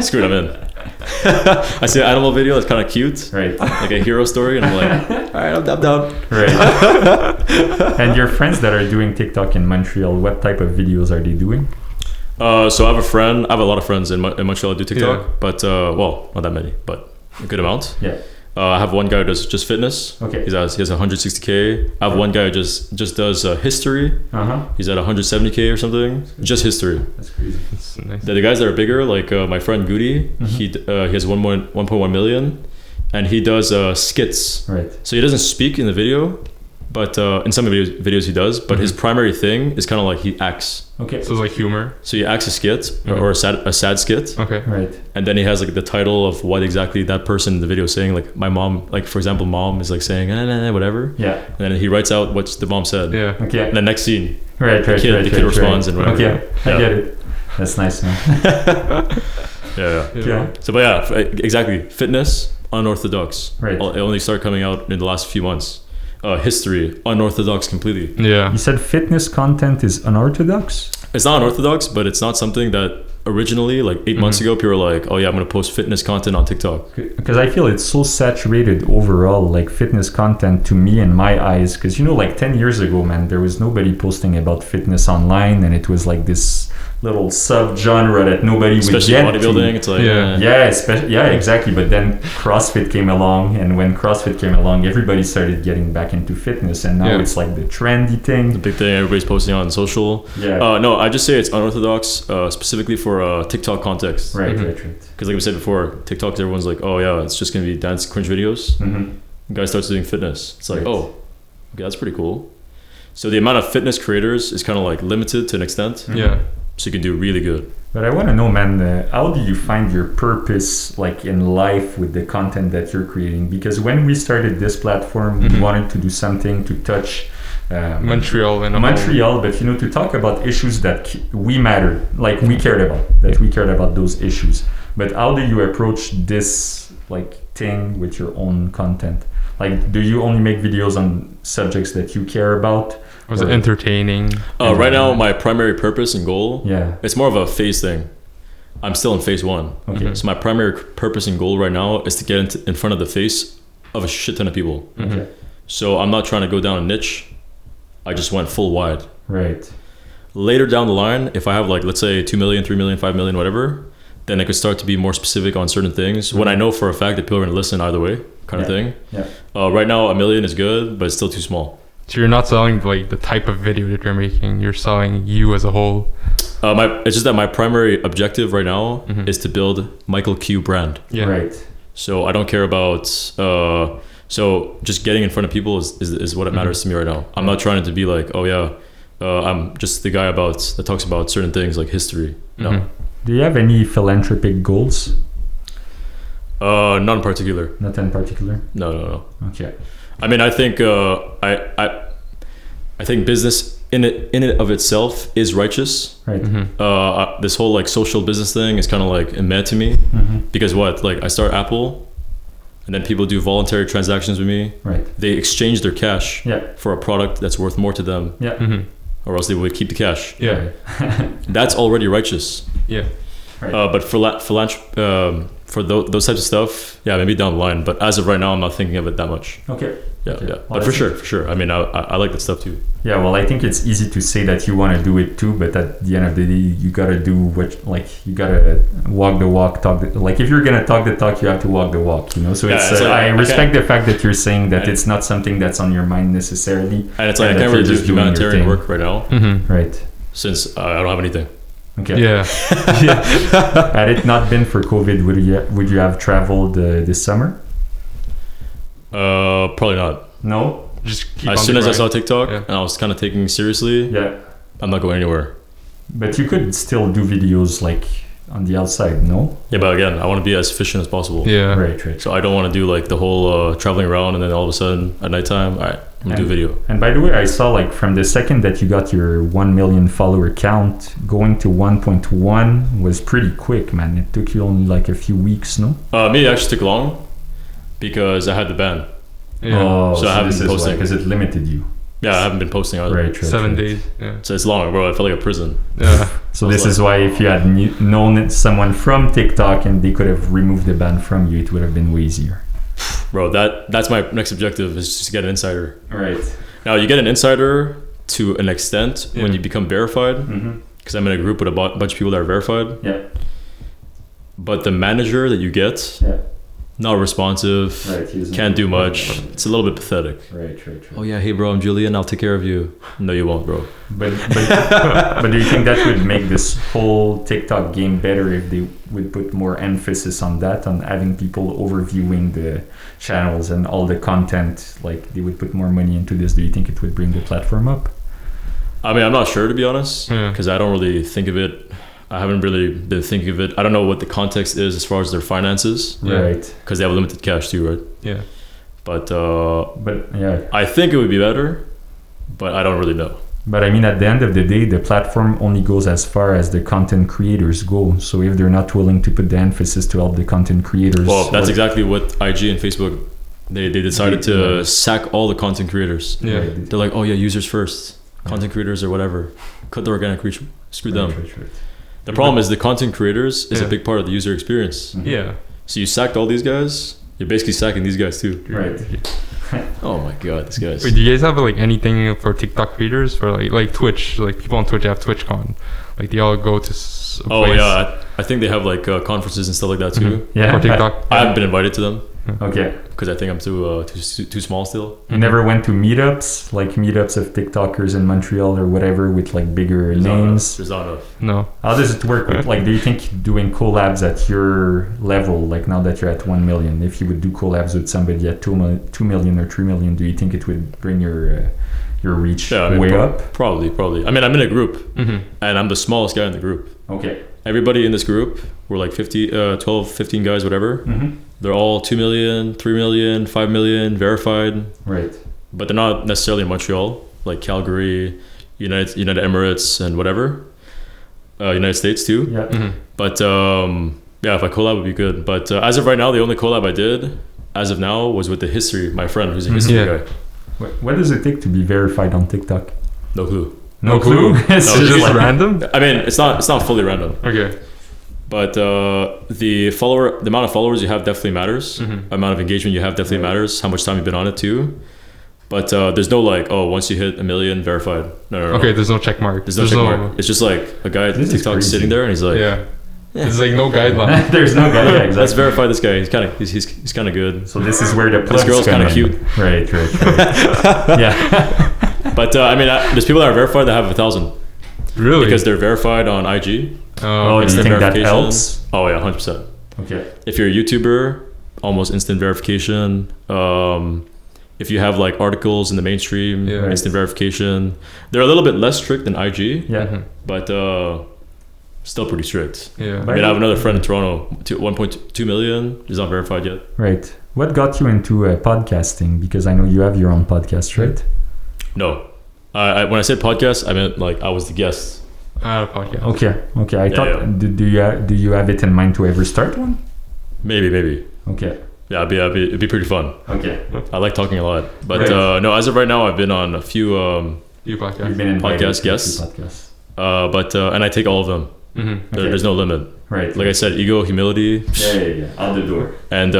screw it, I'm in. I see an animal video that's kind of cute, right? Like a hero story, and I'm like, all right, I'm down. Right. And your friends that are doing TikTok in Montreal, what type of videos are they doing? So I have a lot of friends in Montreal that do TikTok, but well, not that many, but a good amount. Yeah. I have one guy who does just fitness. Okay. He has 160K. I have one guy who just does history. He's at 170K or something. Just history. That's crazy. That's nice. The guys that are bigger, like my friend Goody, he has 1.1 million, and he does skits. Right. So he doesn't speak in the video, but in some videos he does. But his primary thing is kind of like he acts. Okay. So it's like humor. So he acts a skit or a sad skit. Okay. Right. And then he has like the title of what exactly that person in the video is saying. Like my mom, like for example, mom is like saying whatever. Yeah. And then he writes out what the mom said. Yeah. Okay. And the next scene. Right. The kid responds and whatever. Okay. I get it. That's nice, man. Yeah. So, but yeah, exactly. Fitness, unorthodox. Right. It only started coming out in the last few months. History, unorthodox completely. Yeah. You said fitness content is unorthodox? It's not unorthodox, but it's not something that originally, like 8 months ago, people were like, oh yeah, I'm going to post fitness content on TikTok. Because I feel it's so saturated overall, like fitness content to me in my eyes. Because, you know, like 10 years ago, man, there was nobody posting about fitness online. And it was like this little sub-genre that nobody would get to. Especially bodybuilding, it's like... Yeah, exactly. But then CrossFit came along. And when CrossFit came along, everybody started getting back into fitness. And now it's like the trendy thing. The big thing everybody's posting on social. Yeah. No, I just say it's unorthodox, specifically for for TikTok context. Right. Because like we said before, TikTok, everyone's like, oh yeah, it's just gonna be dance cringe videos. Guy starts doing fitness. It's like, oh, okay, that's pretty cool. So the amount of fitness creators is kind of like limited to an extent. Yeah. So you can do really good. But I want to know, man, how do you find your purpose like in life with the content that you're creating? Because when we started this platform, we wanted to do something to touch Montreal, but to talk about issues that we mattered, like we cared about those issues. But how do you approach this like thing with your own content? Like, do you only make videos on subjects that you care about? Was it entertaining? Right now, my primary purpose and goal, it's more of a phase thing. I'm still in phase 1. Okay. So my primary purpose and goal right now is to get in front of the face of a shit ton of people. Okay. So I'm not trying to go down a niche. I just went full wide. Right. Later down the line, if I have like, let's say 2 million, 3 million, 5 million, whatever, then I could start to be more specific on certain things when I know for a fact that people are going to listen either way, kind of thing. Yeah. Right now, 1 million is good, but it's still too small. So you're not selling like the type of video that you're making. You're selling you as a whole. It's just that my primary objective right now is to build Michael Khieu brand. Yeah. Right. So I don't care about. So just getting in front of people is what it matters to me right now. I'm not trying to be like, oh yeah, I'm just the guy that talks about certain things like history. No. Do you have any philanthropic goals? None in particular. Not in particular. No. Okay. I mean, I think I think business in it of itself is righteous. Right. This whole like social business thing is kind of like meh to me because I start Apple, and then people do voluntary transactions with me. Right. They exchange their cash for a product that's worth more to them. Yeah. Or else they would keep the cash. Yeah. That's already righteous. Yeah. Right. But for those types of stuff, maybe down the line. But as of right now, I'm not thinking of it that much. Okay. Yeah. Well, But for sure. I mean, I like that stuff too. Yeah. Well, I think it's easy to say that you want to do it too, but at the end of the day, you gotta do you gotta walk the walk, talk if you're gonna talk the talk, you have to walk the walk. So I respect the fact that you're saying that it's not something that's on your mind necessarily. And it's like I can't really do humanitarian work right now. Right. Since I don't have anything. Okay. Yeah. Had it not been for COVID, would you have traveled this summer? Probably not. No. Just keep as on soon the as I grind. saw TikTok and I was kind of taking it seriously, I'm not going anywhere. But you could still do videos like on the outside, no? Yeah, but again, I want to be as efficient as possible. Yeah. Right. So I don't want to do like the whole traveling around and then all of a sudden at nighttime, all right, I'm gonna do video. And by the way, I saw like from the second that you got your 1 million follower count, going to 1.1 was pretty quick, man. It took you only like a few weeks, no? Me, it actually took long because I had the ban. Yeah. Oh, so I haven't been posting because it limited you. Yeah, I haven't been posting either. Right. 7 days. Yeah. So it's long, bro. I felt like a prison. Yeah. So this is why if you had known someone from TikTok and they could have removed the ban from you, it would have been way easier. Bro, that's my next objective is just to get an insider. Right. Now you get an insider to an extent when you become verified, because I'm in a group with a bunch of people that are verified. Yeah. But the manager that you get, not responsive, can't do much. It's a little bit pathetic. Right. Oh yeah, hey bro, I'm Julian. I'll take care of you. No, you won't, bro. But do you think that would make this whole TikTok game better if they would put more emphasis on that, on having people overviewing the channels and all the content? Like they would put more money into this. Do you think it would bring the platform up? I mean, I'm not sure to be honest, because I don't really think of it. I haven't really been thinking of it. I don't know what the context is as far as their finances. Right. Because they have limited cash too, right? Yeah. But yeah. I think it would be better, but I don't really know. But I mean, at the end of the day, the platform only goes as far as the content creators go. So if they're not willing to put the emphasis to help the content creators... Well, that's exactly what IG and Facebook, they decided to sack all the content creators. Yeah. Right. They're like, oh yeah, users first. Content creators or whatever. Cut the organic reach. Screw them. Right. The problem is the content creators is a big part of the user experience. Yeah. So you sacked all these guys, you're basically sacking these guys too. Right. Oh my god, these guys. Wait, do you guys have like anything for TikTok creators for like Twitch? Like people on Twitch have TwitchCon. Like they all go to a place. Yeah, I think they have like conferences and stuff like that too. Yeah. For TikTok. I haven't been invited to them. Okay. Because I think I'm too small still. You never went to meetups, like meetups of TikTokers in Montreal or whatever with like bigger names? There's not enough. No. How does it work? With, like, do you think doing collabs at your level, like now that you're at 1 million, if you would do collabs with somebody at 2 million or 3 million, do you think it would bring your reach way up? Probably. I mean, I'm in a group, and I'm the smallest guy in the group. Okay. Everybody in this group, we're like 12, 15 guys, whatever. They're all 2 million, 3 million, 5 million verified. Right. But they're not necessarily in Montreal, like Calgary, United Emirates, and whatever. United States too. Yeah. But if I collab, would be good. But as of right now, the only collab I did, as of now, was with my friend, who's a history guy. What does it take to be verified on TikTok? No clue. No clue? It's just like random? I mean, it's not fully random. Okay. But the amount of followers you have definitely matters. Amount of engagement you have definitely matters. How much time you've been on it too. But there's no like, once you hit 1 million, verified. No. Okay, there's no check mark. There's no check mark. It's just like a guy at TikTok sitting there and he's like, There's like no guideline. There's no guideline. Yeah, exactly. Let's verify this guy. He's kind of good. So this is where the plugs this girl's kind of cute. Right. Yeah. But I mean, there's people that are verified that have 1,000. Really? Because they're verified on IG. Oh, do you think that helps? Oh yeah, 100%. Okay. If you're a YouTuber, almost instant verification. If you have like articles in the mainstream, instant verification. They're a little bit less strict than IG. Yeah. But still pretty strict. Yeah. I mean, I have another friend in Toronto, 1.2 million. He's not verified yet. Right. What got you into podcasting? Because I know you have your own podcast, right? No. When I said podcast, I meant like I was the guest. Podcast. Okay. I thought. Do you have it in mind to ever start one? Maybe. Okay. Yeah, it'd be pretty fun. Okay. I like talking a lot, but no. As of right now, I've been on a few podcasts. You've been in podcast guests. But and I take all of them. There's no limit. Right. Like I said, ego, humility. Yeah. Out the door. And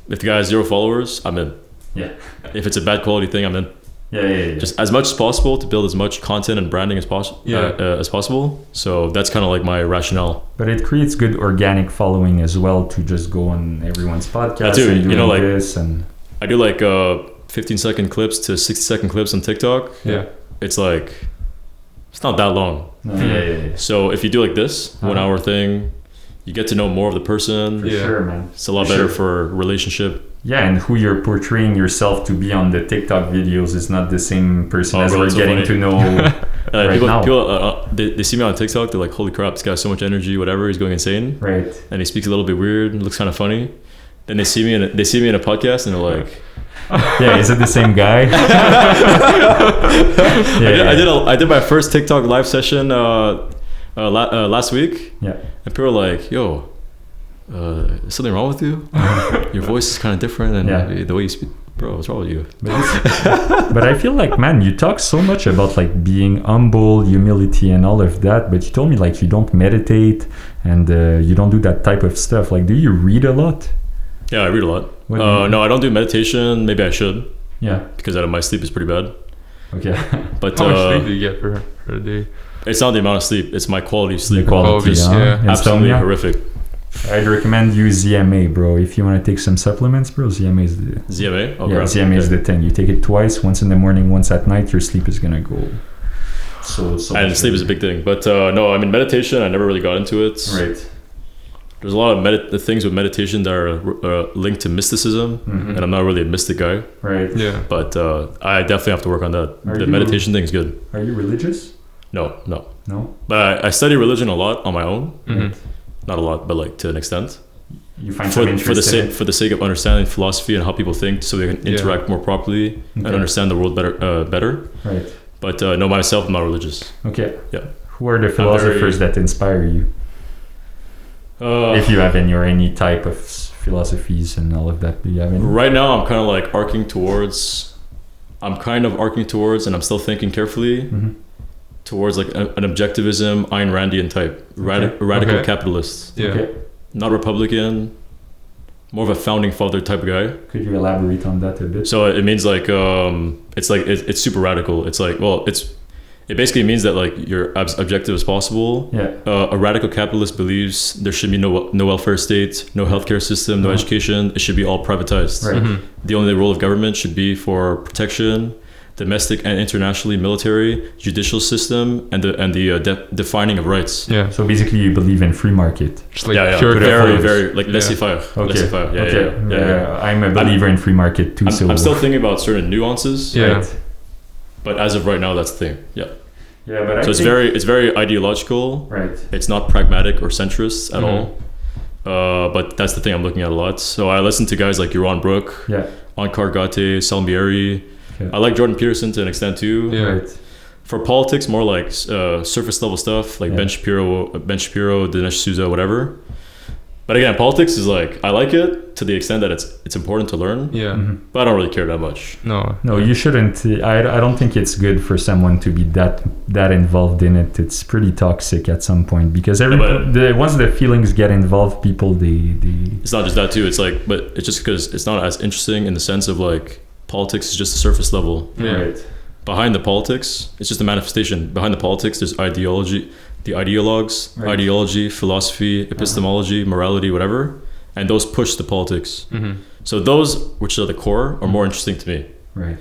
if the guy has 0 followers, I'm in. Yeah. If it's a bad quality thing, I'm in. Yeah. Just as much as possible to build as much content and branding as possible. As possible. So that's kind of like my rationale. But it creates good organic following as well to just go on everyone's podcast. I do. And you know, like this and I do like 15-second clips to 60-second clips on TikTok. Yeah. It's like it's not that long. No, yeah. So if you do like this 1 hour thing, you get to know more of the person. For sure, man. It's a lot better for relationship. Yeah, and who you're portraying yourself to be on the TikTok videos is not the same person as we're getting to know right now. People they see me on TikTok, they're like, holy crap, this guy has so much energy, whatever, he's going insane. Right. And he speaks a little bit weird, looks kind of funny. Then they see me in a podcast and they're like, yeah, is it the same guy? I did my first TikTok live session last week. Yeah. And people were like, yo, is something wrong with you? Your voice is kind of different and the way you speak. Bro, what's wrong with you? But I feel like, man, you talk so much about like being humble, humility and all of that, but you told me like you don't meditate and you don't do that type of stuff. Like, do you read a lot? Yeah, I read a lot. No, I don't do meditation. Maybe I should. Yeah. Because my sleep is pretty bad. Okay. But how much sleep do you get for a day? It's not the amount of sleep. It's my quality of sleep. The quality, absolutely horrific. I'd recommend you ZMA, bro. If you want to take some supplements, bro, ZMA is the... ZMA? Oh, ZMA is the thing. You take it twice, once in the morning, once at night, your sleep is going to go... So and sleep is a big thing. But no, I mean, meditation, I never really got into it. Right. There's a lot of the things with meditation that are linked to mysticism, and I'm not really a mystic guy. Right. Yeah. But I definitely have to work on that. The meditation thing is good. Are you religious? No. But I study religion a lot on my own. Not a lot, but like to an extent. You find for the sake of understanding philosophy and how people think, so they can interact more properly and understand the world better. Right. But no, myself, I'm not religious. Okay. Yeah. Who are the philosophers that inspire you? If you have any type of philosophies and all of that, do you have any? Right now, I'm kind of like arcing towards, and I'm still thinking carefully towards like an objectivism, Ayn Randian type, radical capitalist. Yeah. Okay. Not Republican, more of a founding father type of guy. Could you elaborate on that a bit? So it means like it's super radical. It's like, well, It basically means that like you're as objective as possible. Yeah. A radical capitalist believes there should be no welfare state, no healthcare system, no education. It should be all privatized. Right. Mm-hmm. The only role of government should be for protection, domestic and internationally, military, judicial system, and the defining of rights. Yeah. So basically, you believe in free market. Just like Yeah, pure very, capitalism. very like laissez-faire. Okay. Laissez-faire. Yeah. I'm a believer in free market too. I'm still thinking about certain nuances. Yeah. Right. But as of right now, that's the thing. Yeah. Yeah, but So it's very ideological. right. It's not pragmatic or centrist at Mhm. all. But that's the thing I'm looking at a lot. So I listen to guys like Yaron Brook, Yeah. Onkar Gate, Salmieri. Okay. I like Jordan Peterson to an extent too. Yeah. Right. For politics, more like surface level stuff, like Yeah. Ben Shapiro, Dinesh D'Souza, whatever. But again, politics is like, I like it to the extent that it's important to learn, Yeah. Mhm. but I don't really care that much. No. No, you shouldn't. I don't think it's good for someone to be that involved in it. It's pretty toxic at some point because once the feelings get involved, people they It's not just that too. It's like, but it's just because it's not as interesting in the sense of like politics is just a surface level. Yeah. right. Behind the politics, it's just a manifestation. Behind the politics, there's ideology, the ideologues, Right. ideology, philosophy, epistemology, morality, whatever, and those push the politics. Mm-hmm. So those, which are the core, are more interesting to me. Right.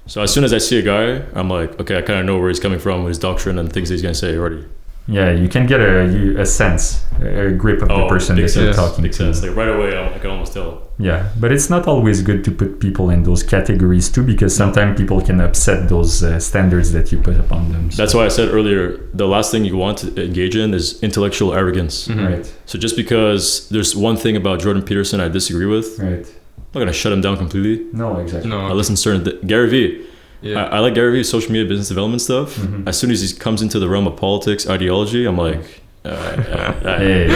So as soon as I see a guy, I'm like, okay, I kind of know where he's coming from with his doctrine and things he's gonna say already. Yeah, you can get a sense, a grip of the person big that you're sense, talking big to. sense. Like right away, I can almost tell. Yeah, but it's not always good to put people in those categories too, because sometimes people can upset those standards that you put upon them. So. That's why I said earlier, the last thing you want to engage in is intellectual arrogance. Mhm. Right. So just because there's one thing about Jordan Peterson I disagree with, Right. I'm not gonna shut him down completely. No, exactly. No. I listen to certain Gary Vee. Yeah. I like Gary Vee's social media business development stuff. Mhm. As soon as he comes into the realm of politics, ideology, I'm like, Hey,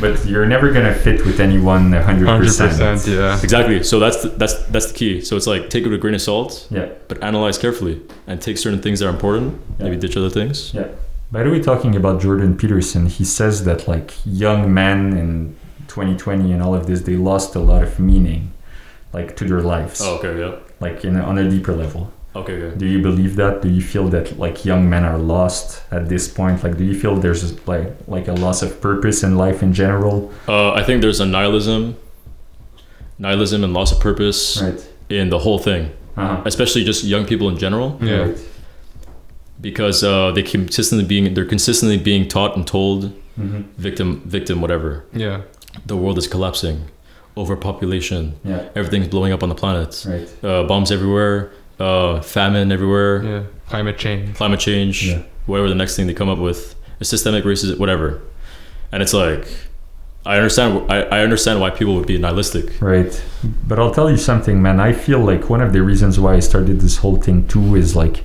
but you're never gonna fit with anyone 100%. 100%. Yeah. exactly. So that's the key. So it's like take it with a grain of salt, Yeah. but analyze carefully and take certain things that are important, Yeah. maybe ditch other things. Yeah. By the way, talking about Jordan Peterson, he says that like young men in 2020 and all of this, they lost a lot of meaning, like to their lives, Oh, okay, yeah. like on a deeper level. Okay, yeah. Do you believe that? Do you feel that like young men are lost at this point? Like, do you feel there's like a loss of purpose in life in general? I think there's a nihilism and loss of purpose Right. in the whole thing, Uh-huh. especially just young people in general, Yeah. Right. because they're consistently being taught and told Mm-hmm. victim, whatever. Yeah. The world is collapsing, overpopulation, Yeah. everything's blowing up on the planet, Right. bombs everywhere, famine everywhere, Yeah. Climate change. climate change, Yeah. whatever the next thing they come up with, a systemic racism, whatever. And it's like, I understand why people would be nihilistic. Right. But I'll tell you something, man. I feel like one of the reasons why I started this whole thing too is like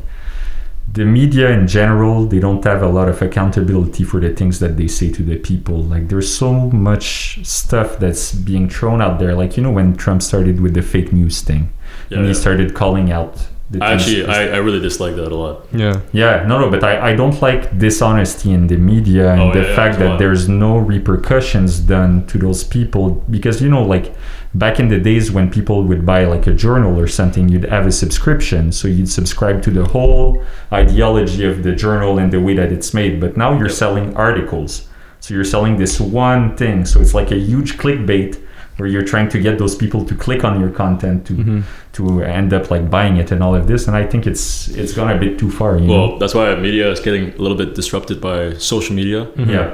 the media in general, they don't have a lot of accountability for the things that they say to the people. Like there's so much stuff that's being thrown out there. Like, you know, when Trump started with the fake news thing and he started calling out the things. I really dislike that a lot. Yeah. Yeah, no, but I don't like dishonesty in the media and the fact that there's no repercussions done to those people, because, you know, like back in the days when people would buy like a journal or something, you'd have a subscription, so you'd subscribe to the whole ideology of the journal and the way that it's made. But now you're selling articles, so you're selling this one thing, so it's like a huge clickbait where you're trying to get those people to click on your content to end up like buying it and all of this. And I think it's gone a bit too far. You know? That's why media is getting a little bit disrupted by social media. Mhm. Yeah.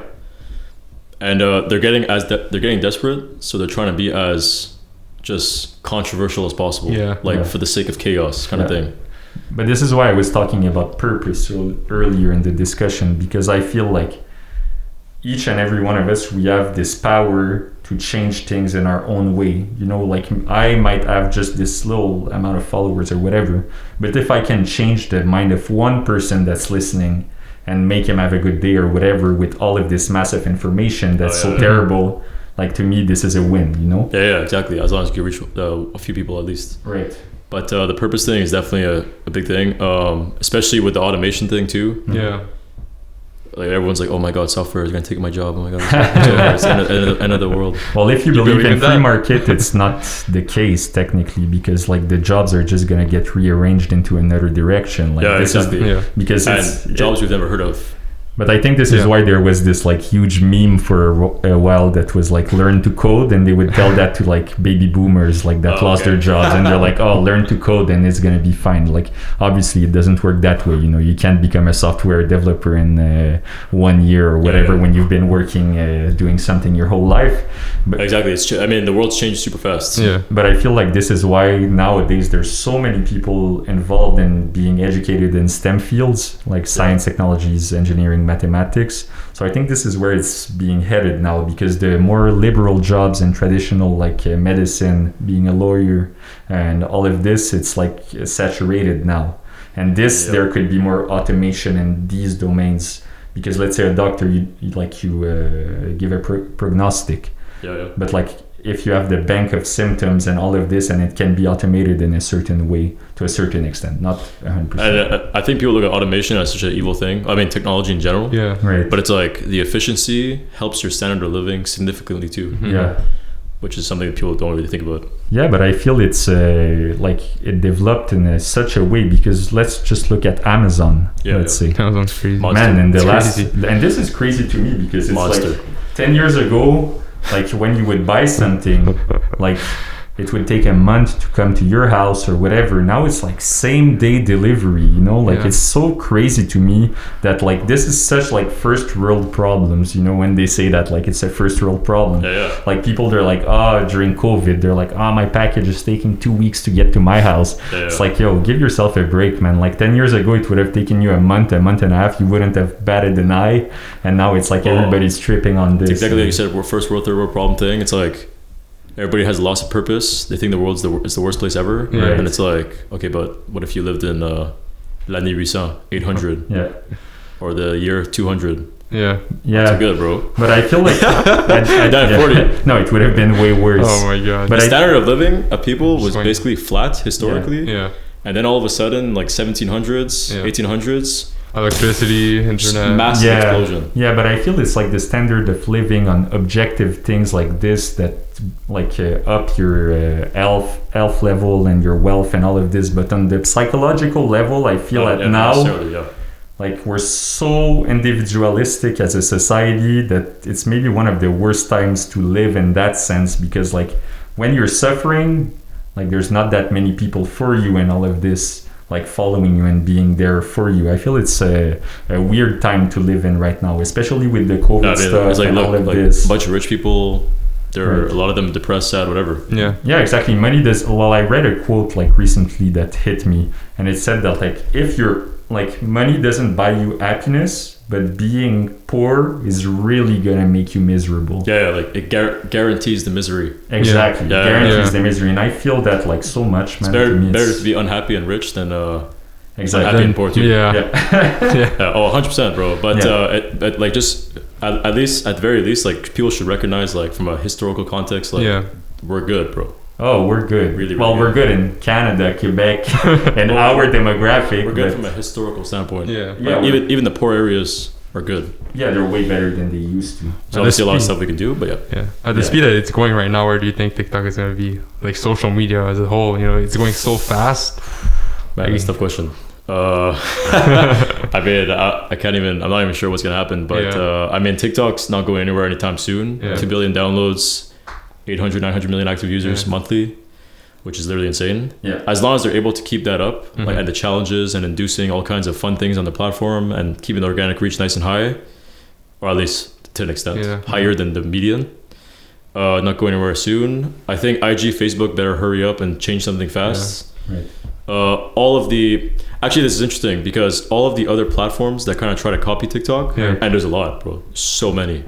And they're getting desperate, so they're trying to be as just controversial as possible. Yeah. Like for the sake of chaos kind of thing. But this is why I was talking about purpose earlier in the discussion, because I feel like each and every one of us, we have this power to change things in our own way. You know, like I might have just this little amount of followers or whatever, but if I can change the mind of one person that's listening and make him have a good day or whatever with all of this massive information that's so terrible, like to me, this is a win, you know? Yeah, exactly. As long as you can reach a few people at least. Right. But the purpose thing is definitely a big thing, especially with the automation thing too. Yeah. like everyone's like, oh my god, software is gonna take my job. Oh my god, it's the end of the world. Well, if you believe in free market, it's not the case technically, because like the jobs are just gonna get rearranged into another direction. Like, exactly. Because it's jobs we've never heard of. But I think this is why there was this like huge meme for a while that was like learn to code, and they would tell that to like baby boomers like that lost their jobs, and they're like, oh, learn to code and it's gonna be fine. Like, obviously it doesn't work that way. You know, you can't become a software developer in 1 year or whatever when you've been working doing something your whole life. But exactly, I mean, the world's changed super fast. Yeah. But I feel like this is why nowadays there's so many people involved in being educated in STEM fields like science, technologies, engineering, mathematics. So I think this is where it's being headed now, because the more liberal jobs and traditional like medicine, being a lawyer and all of this, it's like saturated now. And this there could be more automation in these domains, because let's say a doctor, you give a prognostic. But like if you have the bank of symptoms and all of this, and it can be automated in a certain way to a certain extent, not 100%. And I think people look at automation as such an evil thing. I mean, technology in general. Yeah, right. But it's like the efficiency helps your standard of living significantly too. Yeah. Which is something that people don't really think about. Yeah, but I feel it's like it developed in such a way, because let's just look at Amazon. Let's say Amazon's crazy. Man, and this is crazy to me, because it's like 10 years ago, like when you would buy something, like it would take a month to come to your house or whatever. Now it's like same day delivery, you know, like it's so crazy to me that like this is such like first world problems, you know, when they say that like it's a first world problem. Like people, they're like, during COVID, they're like, my package is taking 2 weeks to get to my house. It's like, yo, give yourself a break, man. Like 10 years ago, it would have taken you a month and a half. You wouldn't have batted an eye. And now it's like everybody's tripping on this. It's exactly like you said, first world, third world problem thing. It's like, everybody has a loss of purpose. They think the world's is the worst place ever. And it's like, okay, but what if you lived in l'année 800, or the year 200? That's good, bro. But I feel like no, it would have been way worse. Oh my god. But the standard of living of people was basically flat historically. And then all of a sudden, like 1700s, 1800s, electricity, internet, massive explosion. Yeah, but I feel it's like the standard of living on objective things like this that like up your health level and your wealth and all of this. But on the psychological level, I feel that now like we're so individualistic as a society that it's maybe one of the worst times to live in that sense, because like when you're suffering, like there's not that many people for you and all of this, like following you and being there for you. I feel it's a weird time to live in right now, especially with the COVID stuff. It's like, and all of like this. A bunch of rich people, there are a lot of them depressed, sad, whatever. Yeah, exactly. Money does. Well, I read a quote like recently that hit me, and it said that like if you're like money doesn't buy you happiness, but being poor is really gonna make you miserable. Like it guarantees the misery. Exactly, guarantees the misery, and I feel that like so much, man. It's better to be unhappy and rich than unhappy and poor too. 100%, bro. But like just at the very least, like people should recognize, like from a historical context, like we're good, bro. Oh, we're good. Really, well, we're good in Canada, Quebec, and our demographic. We're good from a historical standpoint. Like, even the poor areas are good. Yeah, they're way better than they used to. So obviously a lot of stuff we can do, but at the speed that it's going right now, where do you think TikTok is going to be? Like social media as a whole, you know, it's going so fast. Man, that's a tough question. I mean, I can't even. I'm not even sure what's gonna happen. But I mean, TikTok's not going anywhere anytime soon. 2 billion downloads, 900 million active users monthly, which is literally insane. As long as they're able to keep that up, like, and the challenges and inducing all kinds of fun things on the platform and keeping the organic reach nice and high, or at least to an extent higher than the median. Not going anywhere soon. I think IG, Facebook better hurry up and change something fast. Actually, this is interesting because all of the other platforms that kind of try to copy TikTok, and there's a lot, bro. So many.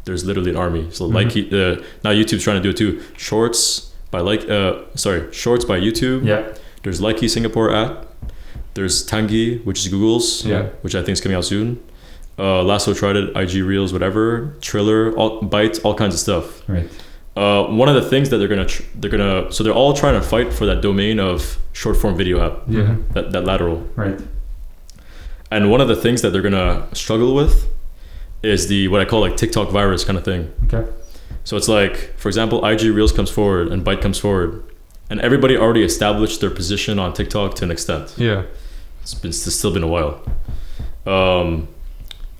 There's literally an army. So now YouTube's trying to do it too. Shorts by YouTube. There's Likey Singapore app. There's Tangi, which is Google's, which I think is coming out soon. Lasso tried it, IG Reels, whatever. Triller, Byte, all kinds of stuff. One of the things that they're gonna so they're all trying to fight for that domain of short form video app, that lateral. And one of the things that they're gonna struggle with is what I call like TikTok virus kind of thing. Okay. So it's like, for example, IG Reels comes forward and Byte comes forward, and everybody already established their position on TikTok to an extent. Yeah. It's still been a while.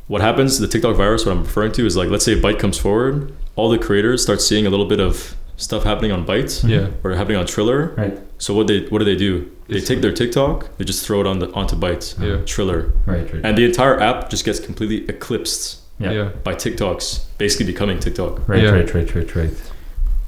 What happens, the TikTok virus, what I'm referring to is like, let's say Byte comes forward, all the creators start seeing a little bit of stuff happening on Byte or happening on Triller. Right. So what do they do? They take their TikTok, they just throw it onto Byte, Triller. Right. And the entire app just gets completely eclipsed by TikToks, basically becoming TikTok. Right.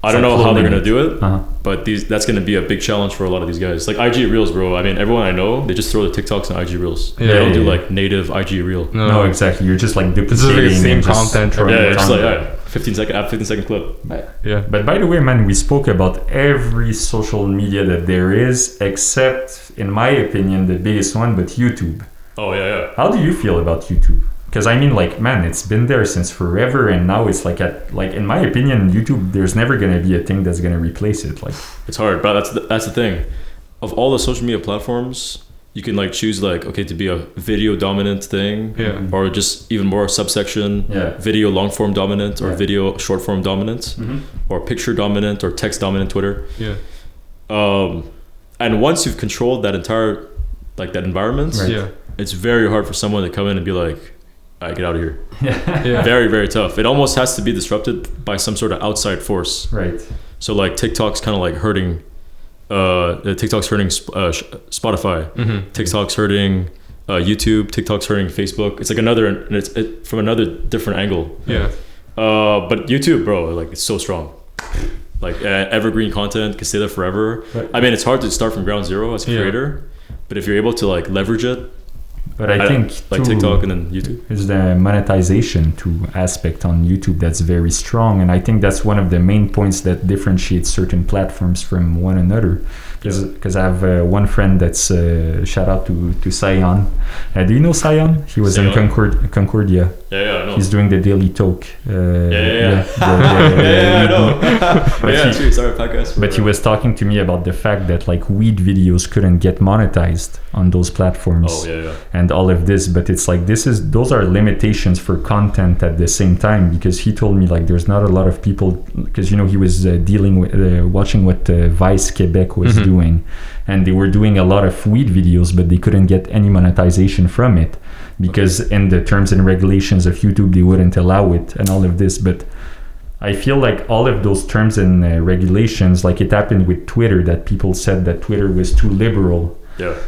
I don't know how they're going to do it, but that's going to be a big challenge for a lot of these guys. Like IG Reels, bro. I mean, everyone I know, they just throw the TikToks on IG Reels. They don't do like native IG Reel. No, exactly. You're just like duplicating the same content. It's just like 15 second clip. Yeah. But by the way, man, we spoke about every social media that there is, except, in my opinion, the biggest one, but YouTube. Oh, yeah. How do you feel about YouTube? Because I mean, like, man, it's been there since forever, and now it's like in my opinion, YouTube, there's never gonna be a thing that's gonna replace it. Like, it's hard, but that's the thing. Of all the social media platforms, you can like choose like, okay, to be a video dominant thing, or just even more subsection, video long form dominant, or video short form dominant, or picture dominant, or text dominant Twitter. Yeah. And once you've controlled that entire like that environment, it's very hard for someone to come in and be like, get out of here. Very, very tough. It almost has to be disrupted by some sort of outside force. Right. So like TikTok's kind of like hurting. TikTok's hurting Spotify. TikTok's hurting YouTube. TikTok's hurting Facebook. It's like it's from another different angle. Yeah. But YouTube, bro, like it's so strong. Like evergreen content can stay there forever. Right. I mean, it's hard to start from ground zero as a creator, but if you're able to like leverage it. But I think like TikTok and then YouTube is the monetization aspect on YouTube that's very strong, and I think that's one of the main points that differentiates certain platforms from one another. Because I have one friend that's shout out to Sion. Do you know Sion? He was in Concordia. I know. He's doing the Daily Tock. I know. Sorry, podcast. But he was talking to me about the fact that like weed videos couldn't get monetized on those platforms. And all of this, but it's like those are limitations for content at the same time, because he told me like there's not a lot of people, because he was dealing with watching what Vice Quebec was doing, and they were doing a lot of weed videos, but they couldn't get any monetization from it because in the terms and regulations of YouTube they wouldn't allow it and all of this. But I feel like all of those terms and regulations, like it happened with Twitter, that people said that Twitter was too liberal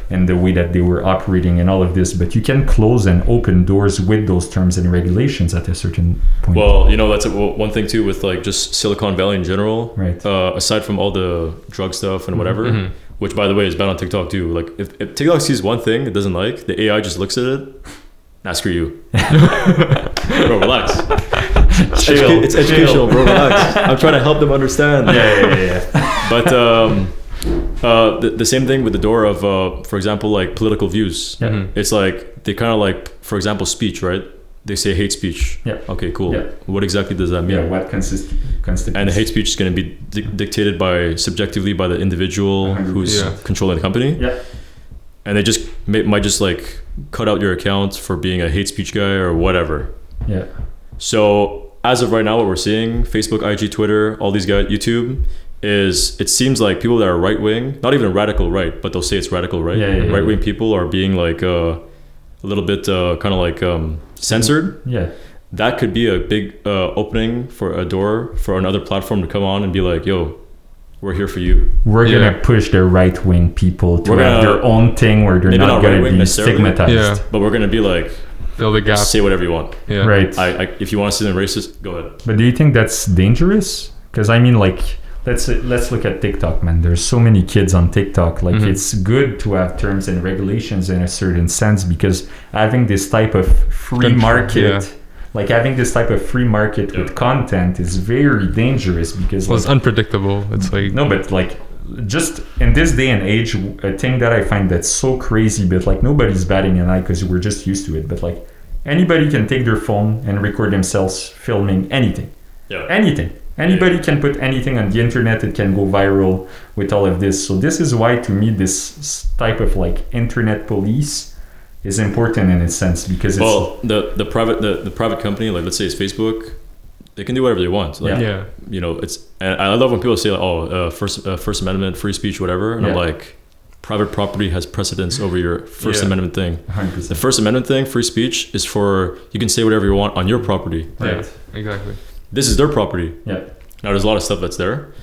in the way that they were operating and all of this, but you can close and open doors with those terms and regulations at a certain point. Well, that's one thing too with like just Silicon Valley in general, right? Aside from all the drug stuff and whatever, which by the way is banned on TikTok too. Like if TikTok sees one thing it doesn't like, the AI just looks at it. Nah, screw you. Bro, relax. It's educational, bro. Relax. I'm trying to help them understand. But the same thing with the door of, for example, like political views. It's like they kind of like, for example, speech, right? They say hate speech. Okay, cool. What exactly does that mean? What constitutes? And the hate speech is going to be dictated subjectively by the individual 100%. Who's controlling the company. And they might just like cut out your account for being a hate speech guy or whatever. So as of right now, what we're seeing, Facebook, IG, Twitter, all these guys, YouTube, it seems like people that are right wing, not even radical right, but they'll say it's radical right. Right wing people are being like a little bit kind of like censored. That could be a big opening for a door for another platform to come on and be like, yo, we're here for you. We're gonna push the right wing people to have their own thing where they're not gonna be stigmatized. But we're gonna be like, fill the gap. Say whatever you want. Right. If you want to say them racist, go ahead. But do you think that's dangerous? Because I mean, like, let's look at TikTok, man. There's so many kids on TikTok. Like, it's good to have terms and regulations in a certain sense, because having this type of free market. Like having this type of free market with content is very dangerous, because it's unpredictable. It's like no, but like just in this day and age, a thing that I find that's so crazy, but like nobody's batting an eye because we're just used to it. But like anybody can take their phone and record themselves filming anything. Anything. Anybody can put anything on the internet. It can go viral with all of this. So this is why, to me, this type of like internet police is important in a sense because it's the private company, like let's say it's Facebook, they can do whatever they want. Like, you know, and I love when people say like, First Amendment, free speech, whatever, and I'm like, private property has precedence over your First Amendment thing. 100%. The First Amendment thing, free speech, is for you can say whatever you want on your property. Right. Yeah, exactly. This is their property. Yeah. Now there's a lot of stuff that's there,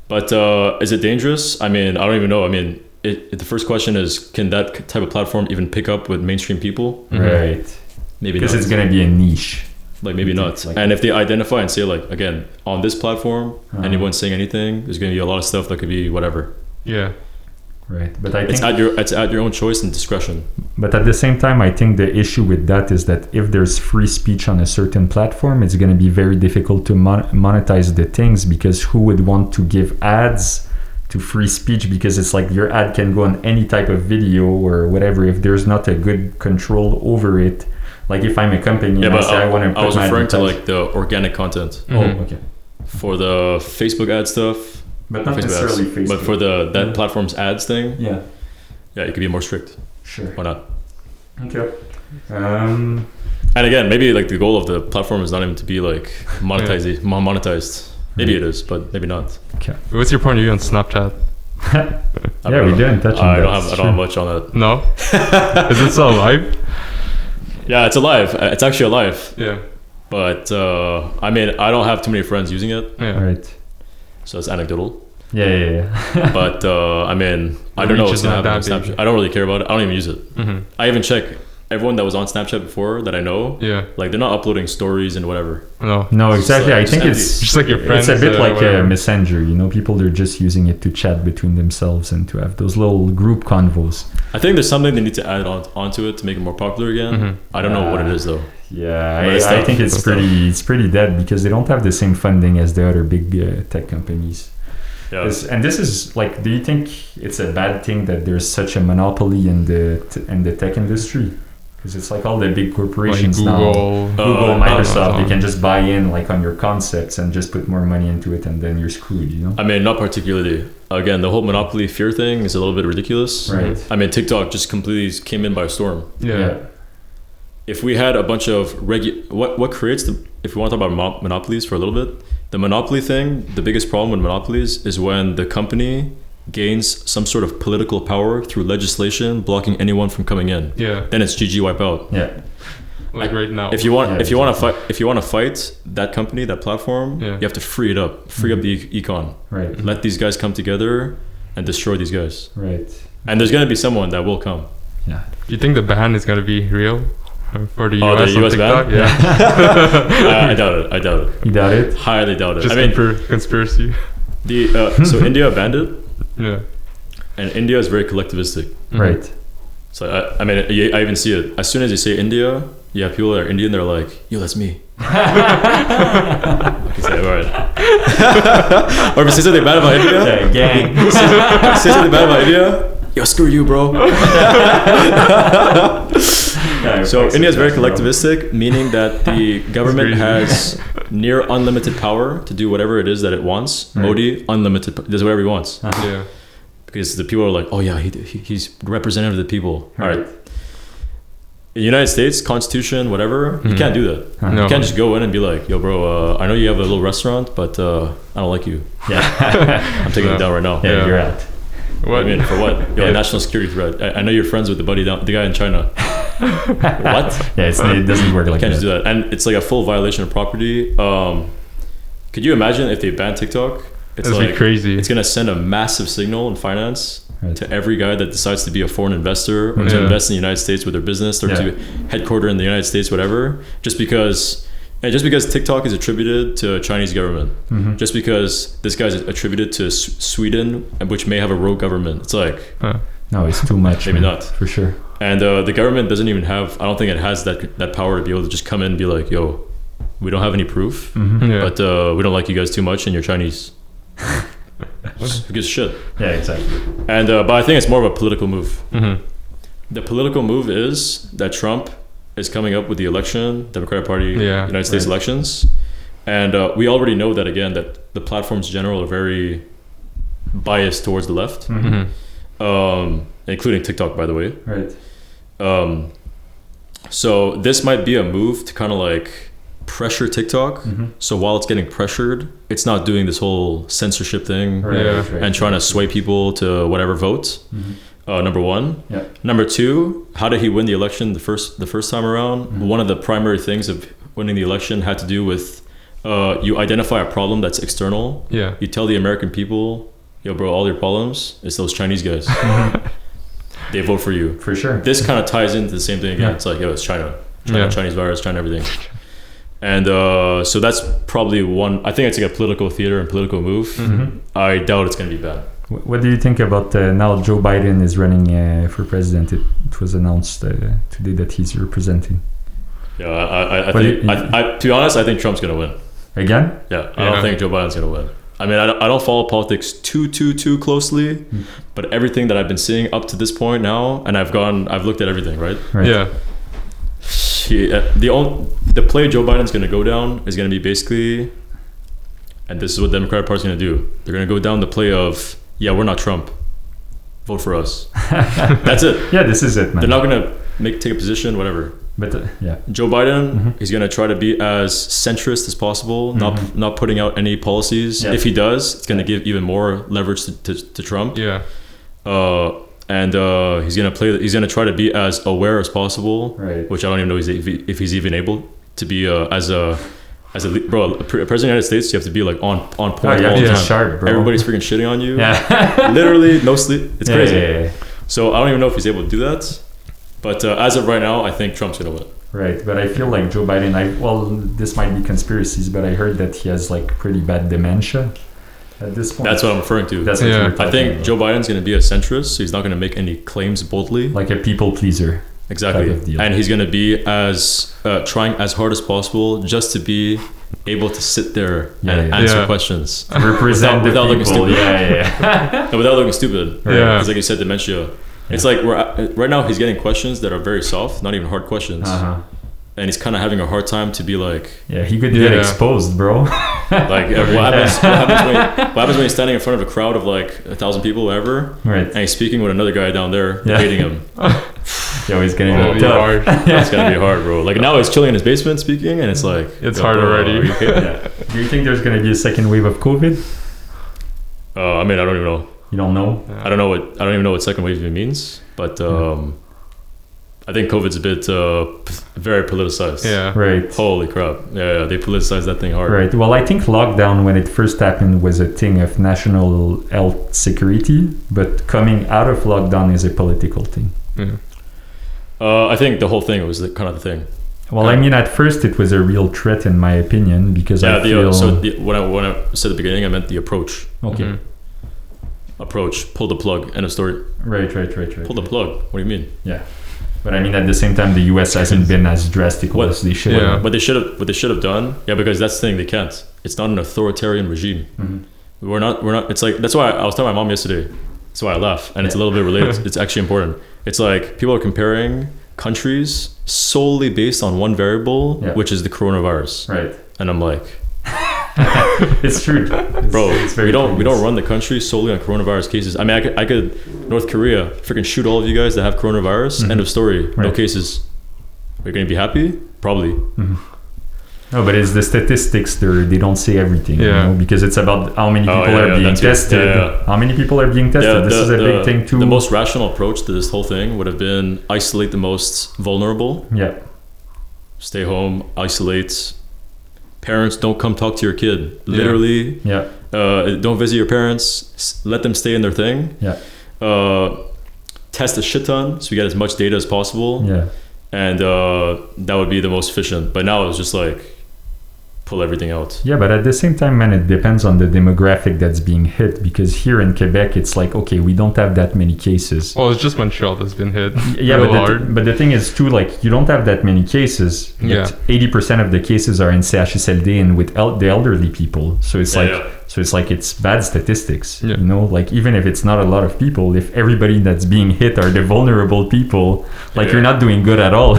but is it dangerous? I mean, I don't even know. I mean, the first question is, can that type of platform even pick up with mainstream people? Right. Maybe because not. It's gonna be a niche. Like maybe not. Like, and if they identify and say like, again, on this platform, anyone saying anything, there's gonna be a lot of stuff that could be whatever. Yeah. Right, but I think it's at your own choice and discretion. But at the same time, I think the issue with that is that if there's free speech on a certain platform, it's going to be very difficult to monetize the things, because who would want to give ads to free speech? Because it's like your ad can go on any type of video or whatever if there's not a good control over it. Like if I'm a company and I say I want to put I was referring to like the organic content. Oh, okay. For the Facebook ad stuff. But not necessarily Facebook. But for that platform's ads thing, yeah, it could be more strict. Sure. Why not? Okay. And again, maybe like the goal of the platform is not even to be like monetized. Maybe it is, but maybe not. Okay. What's your point of view on Snapchat? We didn't touch on that. I don't have much on that. No? Is it still alive? Yeah, it's alive. It's actually alive. Yeah. But I mean, I don't have too many friends using it. Yeah. Right. So it's anecdotal. Yeah. But I mean, I don't know what's gonna happen on Snapchat. I don't really care about it. I don't even use it. Mm-hmm. I even check everyone that was on Snapchat before that I know. Yeah. Like they're not uploading stories and whatever. No, exactly. I think it's just like your friends. It's a bit like a messenger. You know, people are just using it to chat between themselves and to have those little group convos. I think there's something they need to add onto it to make it more popular again. Mm-hmm. I don't know what it is though. Yeah, I think it's pretty dead because they don't have the same funding as the other big tech companies. Yeah. And this is like, do you think it's a bad thing that there's such a monopoly in the tech industry? Because it's like all the big corporations like Google, Microsoft, they can just buy in like on your concepts and just put more money into it, and then you're screwed, you know? I mean, not particularly. Again, the whole monopoly fear thing is a little bit ridiculous. Right. I mean, TikTok just completely came in by storm. Yeah. If we had a bunch of what creates if we want to talk about monopolies for a little bit, the monopoly thing, the biggest problem with monopolies is when the company gains some sort of political power through legislation blocking anyone from coming in. Yeah. Then it's GG, wipe out. Yeah. Like right now. If you want to fight that company, that platform, you have to free it up. Free up the econ. Right. Let these guys come together and destroy these guys. Right. And there's going to be someone that will come. Yeah. Do you think the ban is going to be real? For the US, the US ban? Yeah. I doubt it. You doubt it? Highly doubt it. Just conspiracy. So India banned it. Yeah. And India is very collectivistic. Mm-hmm. Right. So I mean, I even see it. As soon as you say India, people that are Indian, they're like, yo, that's me. I can say, all right. Or if you say something bad about India, gang. say something bad about India, yo, screw you, bro. So India is very collectivistic, meaning that the government has near unlimited power to do whatever it is that it wants. Right. Modi, unlimited, does whatever he wants. Yeah. Because the people are like, oh yeah, he's representative of the people. Right. All right. In the United States, Constitution, whatever, you can't do that. No. You can't just go in and be like, yo, bro, I know you have a little restaurant, but I don't like you. Yeah. I'm taking it down right now. Yeah, you're out. What? I mean, for what? Yo, national security threat. I know you're friends with the guy in China. What? Yeah, it doesn't work like that. You can't just do that. And it's like a full violation of property. Could you imagine if they banned TikTok? It's like crazy. It's going to send a massive signal in finance to every guy that decides to be a foreign investor or to invest in the United States with their business or to headquarter in the United States, whatever. Just because TikTok is attributed to Chinese government, just because this guy's attributed to Sweden, which may have a rogue government. It's like... No, it's too much. Maybe not. For sure. And the government doesn't even have... I don't think it has that power to be able to just come in and be like, yo, we don't have any proof, but we don't like you guys too much and you're Chinese. Who gives a shit? Yeah, exactly. And but I think it's more of a political move. The political move is that Trump is coming up with the election, Democratic Party, United States elections, and we already know that again that the platforms in general are very biased towards the left, including TikTok, by the way. Right. So this might be a move to kind of like pressure TikTok. So while it's getting pressured, it's not doing this whole censorship thing and trying to sway people to whatever vote. Number one. Number two, how did he win the election the first time around? One of the primary things of winning the election had to do with you identify a problem that's external. You tell the American people, yo, bro, all your problems, it's those Chinese guys. They vote for you. For sure. This kind of ties into the same thing again. It's like, yo, it's China, Chinese virus, China everything. And so that's probably one. I think it's like a political theater and political move. I doubt it's going to be bad. What do you think about now Joe Biden is running for president? It was announced today that he's representing. Yeah, I think, to be honest, I think Trump's going to win. Again? Yeah, I don't think Joe Biden's going to win. I mean, I don't follow politics too closely, but everything that I've been seeing up to this point now, and I've looked at everything, right? Yeah. The play Joe Biden's going to go down is going to be basically, and this is what the Democratic Party's going to do. They're going to go down the play of, yeah, we're not Trump. Vote for us. That's it. Yeah, this is it, man. They're not going to take a position, whatever. But Joe Biden, he's going to try to be as centrist as possible, not putting out any policies. If he does, it's going to give even more leverage to Trump. Yeah. And he's going to try to be as aware as possible, which I don't even know if he's even able to be as a president of the United States. You have to be like on point all the time. Sharp, bro. Everybody's freaking shitting on you. Literally no sleep. It's crazy. Yeah. So I don't even know if he's able to do that. But as of right now, I think Trump's going to win. Right, but I feel like Joe Biden, this might be conspiracies, but I heard that he has like pretty bad dementia at this point. That's what I'm referring to. That's what you're talking I think about. Joe Biden's going to be a centrist, so he's not going to make any claims boldly. Like a people pleaser. Exactly. Type of deal. And he's going to be trying as hard as possible just to be able to sit there and answer questions. Represent without the looking people. stupid. Without looking stupid. Yeah. It's like you said, dementia. It's like right now he's getting questions that are very soft, not even hard questions. And he's kind of having a hard time to be like... Yeah, he could get exposed, bro. Like, what happens when he's standing in front of a crowd of like 1,000 people, whatever, and he's speaking with another guy down there, debating him. He's gonna be hard. It's gonna be hard, bro. Like now he's chilling in his basement speaking, and it's like... It's hard already. Do you think there's gonna be a second wave of COVID? I mean, I don't even know. You don't know? I don't even know what second wave even means, but I think COVID's a bit very politicized. Yeah. Right. Holy crap. Yeah, they politicized that thing hard. Right. Well, I think lockdown, when it first happened, was a thing of national health security, but coming out of lockdown is a political thing. I think the whole thing was kind of the thing. Well, I mean, at first it was a real threat, in my opinion, because I feel... when I said at the beginning, I meant the approach. Okay. Approach, pull the plug, end of story. Right. Pull the plug. What do you mean? Yeah. But I mean, at the same time, the US hasn't been as drastic as they should have. What they should have done, because that's the thing, they can't. It's not an authoritarian regime. We're not, it's like, that's why I was telling my mom yesterday. That's why I laugh. And it's a little bit related. It's actually important. It's like, people are comparing countries solely based on one variable, which is the coronavirus. Right. And I'm like... It's true, bro. We don't run the country solely on coronavirus cases. I mean, I could North Korea freaking shoot all of you guys that have coronavirus. End of story. No cases. Are you gonna be happy? Probably. No, but it's the statistics there. They don't say everything, you know, because it's about how many people are being tested. How many people are being tested? This is a big thing too. The most rational approach to this whole thing would have been isolate the most vulnerable. Yeah. Stay home. Isolate. Parents, don't come talk to your kid. Literally. Yeah. Don't visit your parents. Let them stay in their thing. Yeah. Test a shit ton so we get as much data as possible. Yeah. And that would be the most efficient. But now it's just like pull everything out. Yeah, but at the same time, man, it depends on the demographic that's being hit, because here in Quebec, it's like, okay, we don't have that many cases. Well, it's just Montreal that's been hit. Yeah, but the thing is too, like, you don't have that many cases. Yeah. 80% of the cases are in CHSLD and with the elderly people. So it's it's bad statistics. Yeah. You know, like, even if it's not a lot of people, if everybody that's being hit are the vulnerable people, like, you're not doing good at all.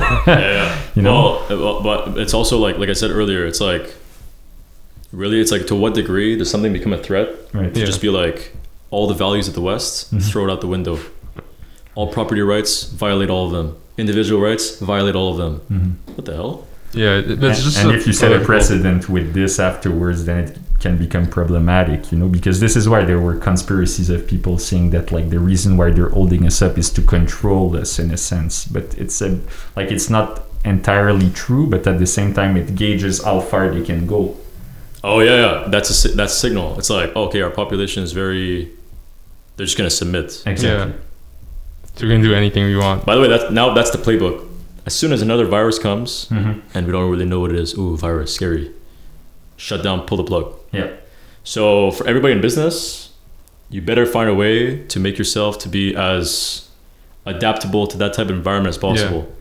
You know? Well, but it's also like I said earlier, it's like, really, it's like, to what degree does something become a threat? Right. To just be like, all the values of the West, throw it out the window. All property rights, violate all of them. individual rights, violate all of them. Mm-hmm. What the hell? Yeah, that's just. And if you set a precedent with this afterwards, then it can become problematic, you know, because this is why there were conspiracies of people saying that like the reason why they're holding us up is to control us in a sense. But it's it's not entirely true, but at the same time it gauges how far they can go. Oh yeah. That's a signal. It's like, okay, our population is they're just gonna submit. Exactly. Yeah. So we can do anything we want. By the way, that's the playbook. As soon as another virus comes, and we don't really know what it is, ooh, virus, scary. Shut down, pull the plug. Yeah. So for everybody in business, you better find a way to make yourself to be as adaptable to that type of environment as possible. Yeah.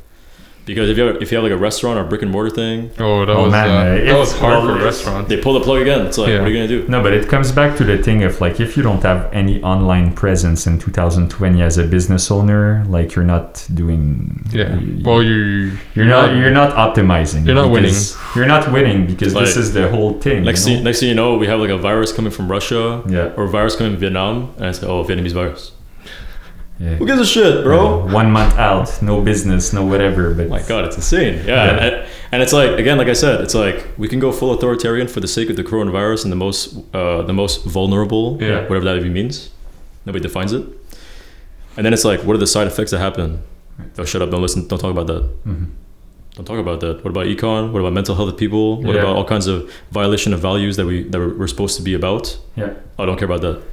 Because if you have like a restaurant or brick and mortar thing, that was hard for a restaurant. They pull the plug again. It's like, what are you gonna do? No, but it comes back to the thing of like, if you don't have any online presence in 2020 as a business owner, like you're not doing. Yeah. You're not optimizing. You're not winning. You're not winning because this is the whole thing. Next thing you know, we have like a virus coming from Russia, or a virus coming from Vietnam, and it's like, Vietnamese virus. Yeah. Who gives a shit, bro? 1 month out, no business, no whatever. But my God, it's insane. Yeah. And it's like, again, like I said, it's like we can go full authoritarian for the sake of the coronavirus and the most vulnerable, whatever that even means. Nobody defines it. And then it's like, what are the side effects that happen? Oh, shut up! Don't listen. Don't talk about that. Mm-hmm. Don't talk about that. What about econ? What about mental health of people? What about all kinds of violation of values that we're supposed to be about? Yeah. I don't care about that.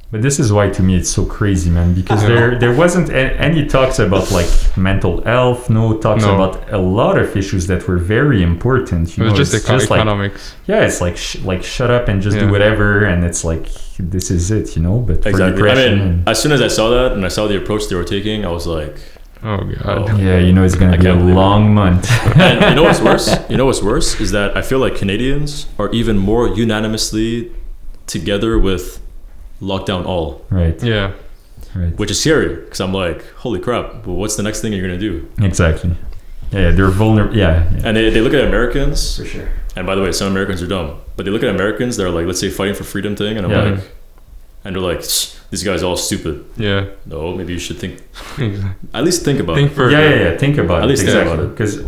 But this is why to me it's so crazy, man, because there wasn't any talks about like mental health, no talks about a lot of issues that were very important. It was just economics. Like, it's like shut up and just do whatever, and it's like this is it, you know. But exactly. As soon as I saw that and I saw the approach they were taking, I was like, oh God. It's gonna be a long month. And you know what's worse? What's worse is that I feel like Canadians are even more unanimously together with lockdown all. Right. Yeah. Right. Which is scary because I'm like, holy crap, well, what's the next thing you're going to do? Exactly. Yeah, they're vulnerable. Yeah. And they look at Americans. For sure. And by the way, some Americans are dumb. But they look at Americans, they're like, let's say fighting for freedom thing. And I'm like, and they're like, these guys are all stupid. Yeah. No, maybe you should think. At least think about it. Think about it. At least think about it. Because,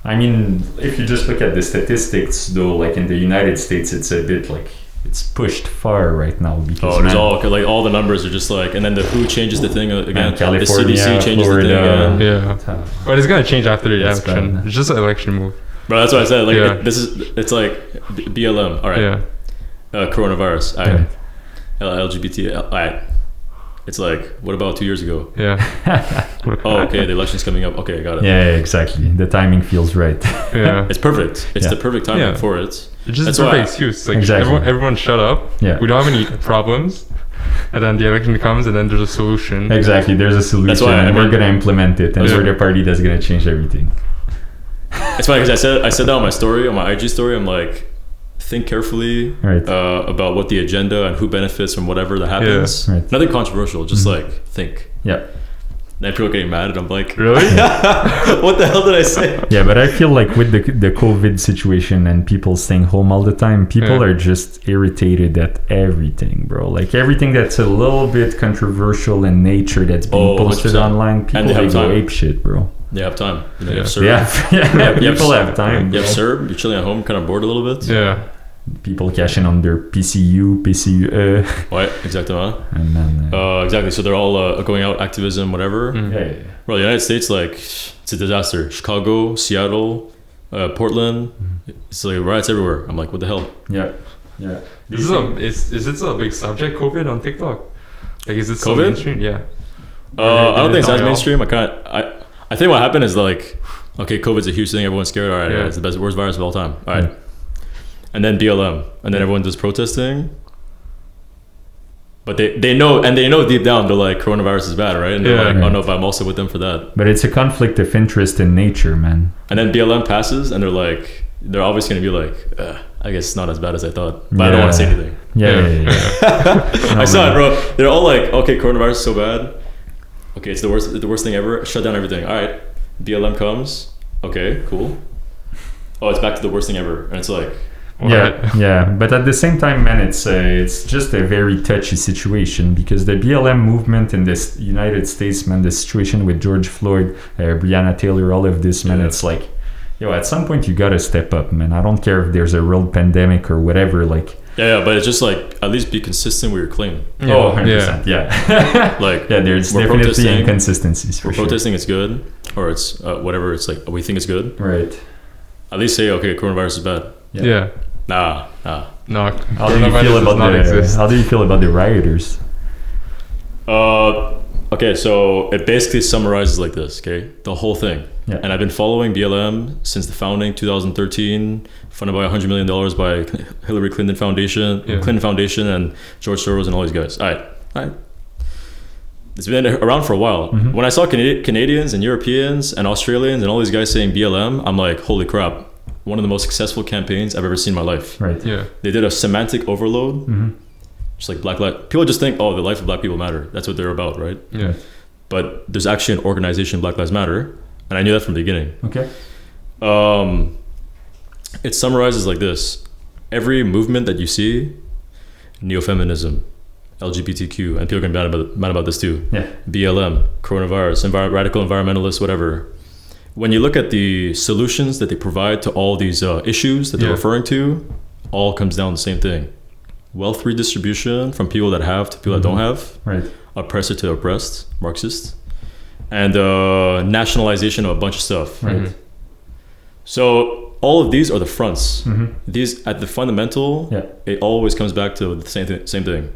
I mean, if you just look at the statistics, though, like in the United States, it's a bit like, it's pushed far right now because there's all the numbers are just like, and then the WHO changes the thing again. California, the CDC changes Florida, the thing again. Yeah, but it's gonna change after the election. It's just an election move. Bro, that's what I said. Like it's like BLM. All right. Yeah. Coronavirus. All right. LGBT. All right. It's like, what about 2 years ago? Yeah. Okay, the election's coming up. Okay, I got it. Yeah, exactly. The timing feels right. Yeah. It's perfect. It's the perfect timing for it. It's just a perfect excuse. Like everyone shut up. Yeah. We don't have any problems. And then the election comes and then there's a solution. Exactly. There's a solution. That's why and we're going to implement it. And we're the party that's going to change everything. It's funny because I said that on my story, on my IG story. I'm like, think carefully about what the agenda and who benefits from whatever that happens. Yeah. Right. Nothing controversial, just like think. Yeah. Then people are getting mad and I'm like, really? What the hell did I say? Yeah, but I feel like with the COVID situation and people staying home all the time, people are just irritated at everything, bro. Like everything that's a little bit controversial in nature that's being posted 100%. Online, people they go ape shit, bro. They have time. You know, you have people have time. You have CERB, you're chilling at home, kind of bored a little bit. Yeah. People cashing on their PCU. Ouais, exactement. And then, exactly. So they're all going out, activism, whatever. Mm-hmm. Yeah. Well, the United States, like, it's a disaster. Chicago, Seattle, Portland, it's like riots everywhere. I'm like, what the hell? Yeah. Is it a big subject, COVID, on TikTok? Like, is it so COVID? mainstream? Yeah. I don't think it's as mainstream. I think what happened is like, okay, COVID's a huge thing. Everyone's scared. All right, it's the worst virus of all time. All right. And then BLM, and then everyone does protesting. But they know deep down they're like, coronavirus is bad, right? And they're like, oh no, but I'm also with them for that. But it's a conflict of interest in nature, man. And then BLM passes, and they're always going to be like, I guess it's not as bad as I thought, but I don't want to say anything. Yeah. I saw it, bro. They're all like, okay, coronavirus is so bad. Okay, it's the worst thing ever. Shut down everything. All right, BLM comes. Okay, cool. Oh, it's back to the worst thing ever, and it's like. Yeah. But at the same time, man, it's just a very touchy situation because the BLM movement in the United States, man, the situation with George Floyd, Breonna Taylor, all of this, man, it's like, at some point you gotta step up, man. I don't care if there's a world pandemic or whatever, like. Yeah, but it's just like at least be consistent with your claim. Yeah. Oh, 100%. Yeah. There's definitely inconsistencies for sure. Protesting is good, or it's whatever. It's like we think it's good. Right. At least say, okay, coronavirus is bad. Yeah. Nah. No. How do you feel about the rioters? Okay, so it basically summarizes like this. Okay, the whole thing. Yeah. And I've been following BLM since the founding, 2013, funded by $100 million by Hillary Clinton Foundation, and George Soros and all these guys. All right. It's been around for a while. Mm-hmm. When I saw Canadians and Europeans and Australians and all these guys saying BLM, I'm like, holy crap. One of the most successful campaigns I've ever seen in my life. Right. Yeah. They did a semantic overload. Mm-hmm. Just like black lives. People just think, the life of black people matter. That's what they're about, right? Yeah. But there's actually an organization, Black Lives Matter. And I knew that from the beginning. Okay. It summarizes like this. Every movement that you see, neo-feminism, LGBTQ, and people are going to be mad about this too. Yeah. BLM, coronavirus, radical environmentalists, whatever. When you look at the solutions that they provide to all these issues that they're referring to, all comes down to the same thing. Wealth redistribution from people that have to people that don't have. Right. Oppressor to oppressed, Marxist. And nationalization of a bunch of stuff. Right. Mm-hmm. So all of these are the fronts. Mm-hmm. These at the fundamental, it always comes back to the same thing.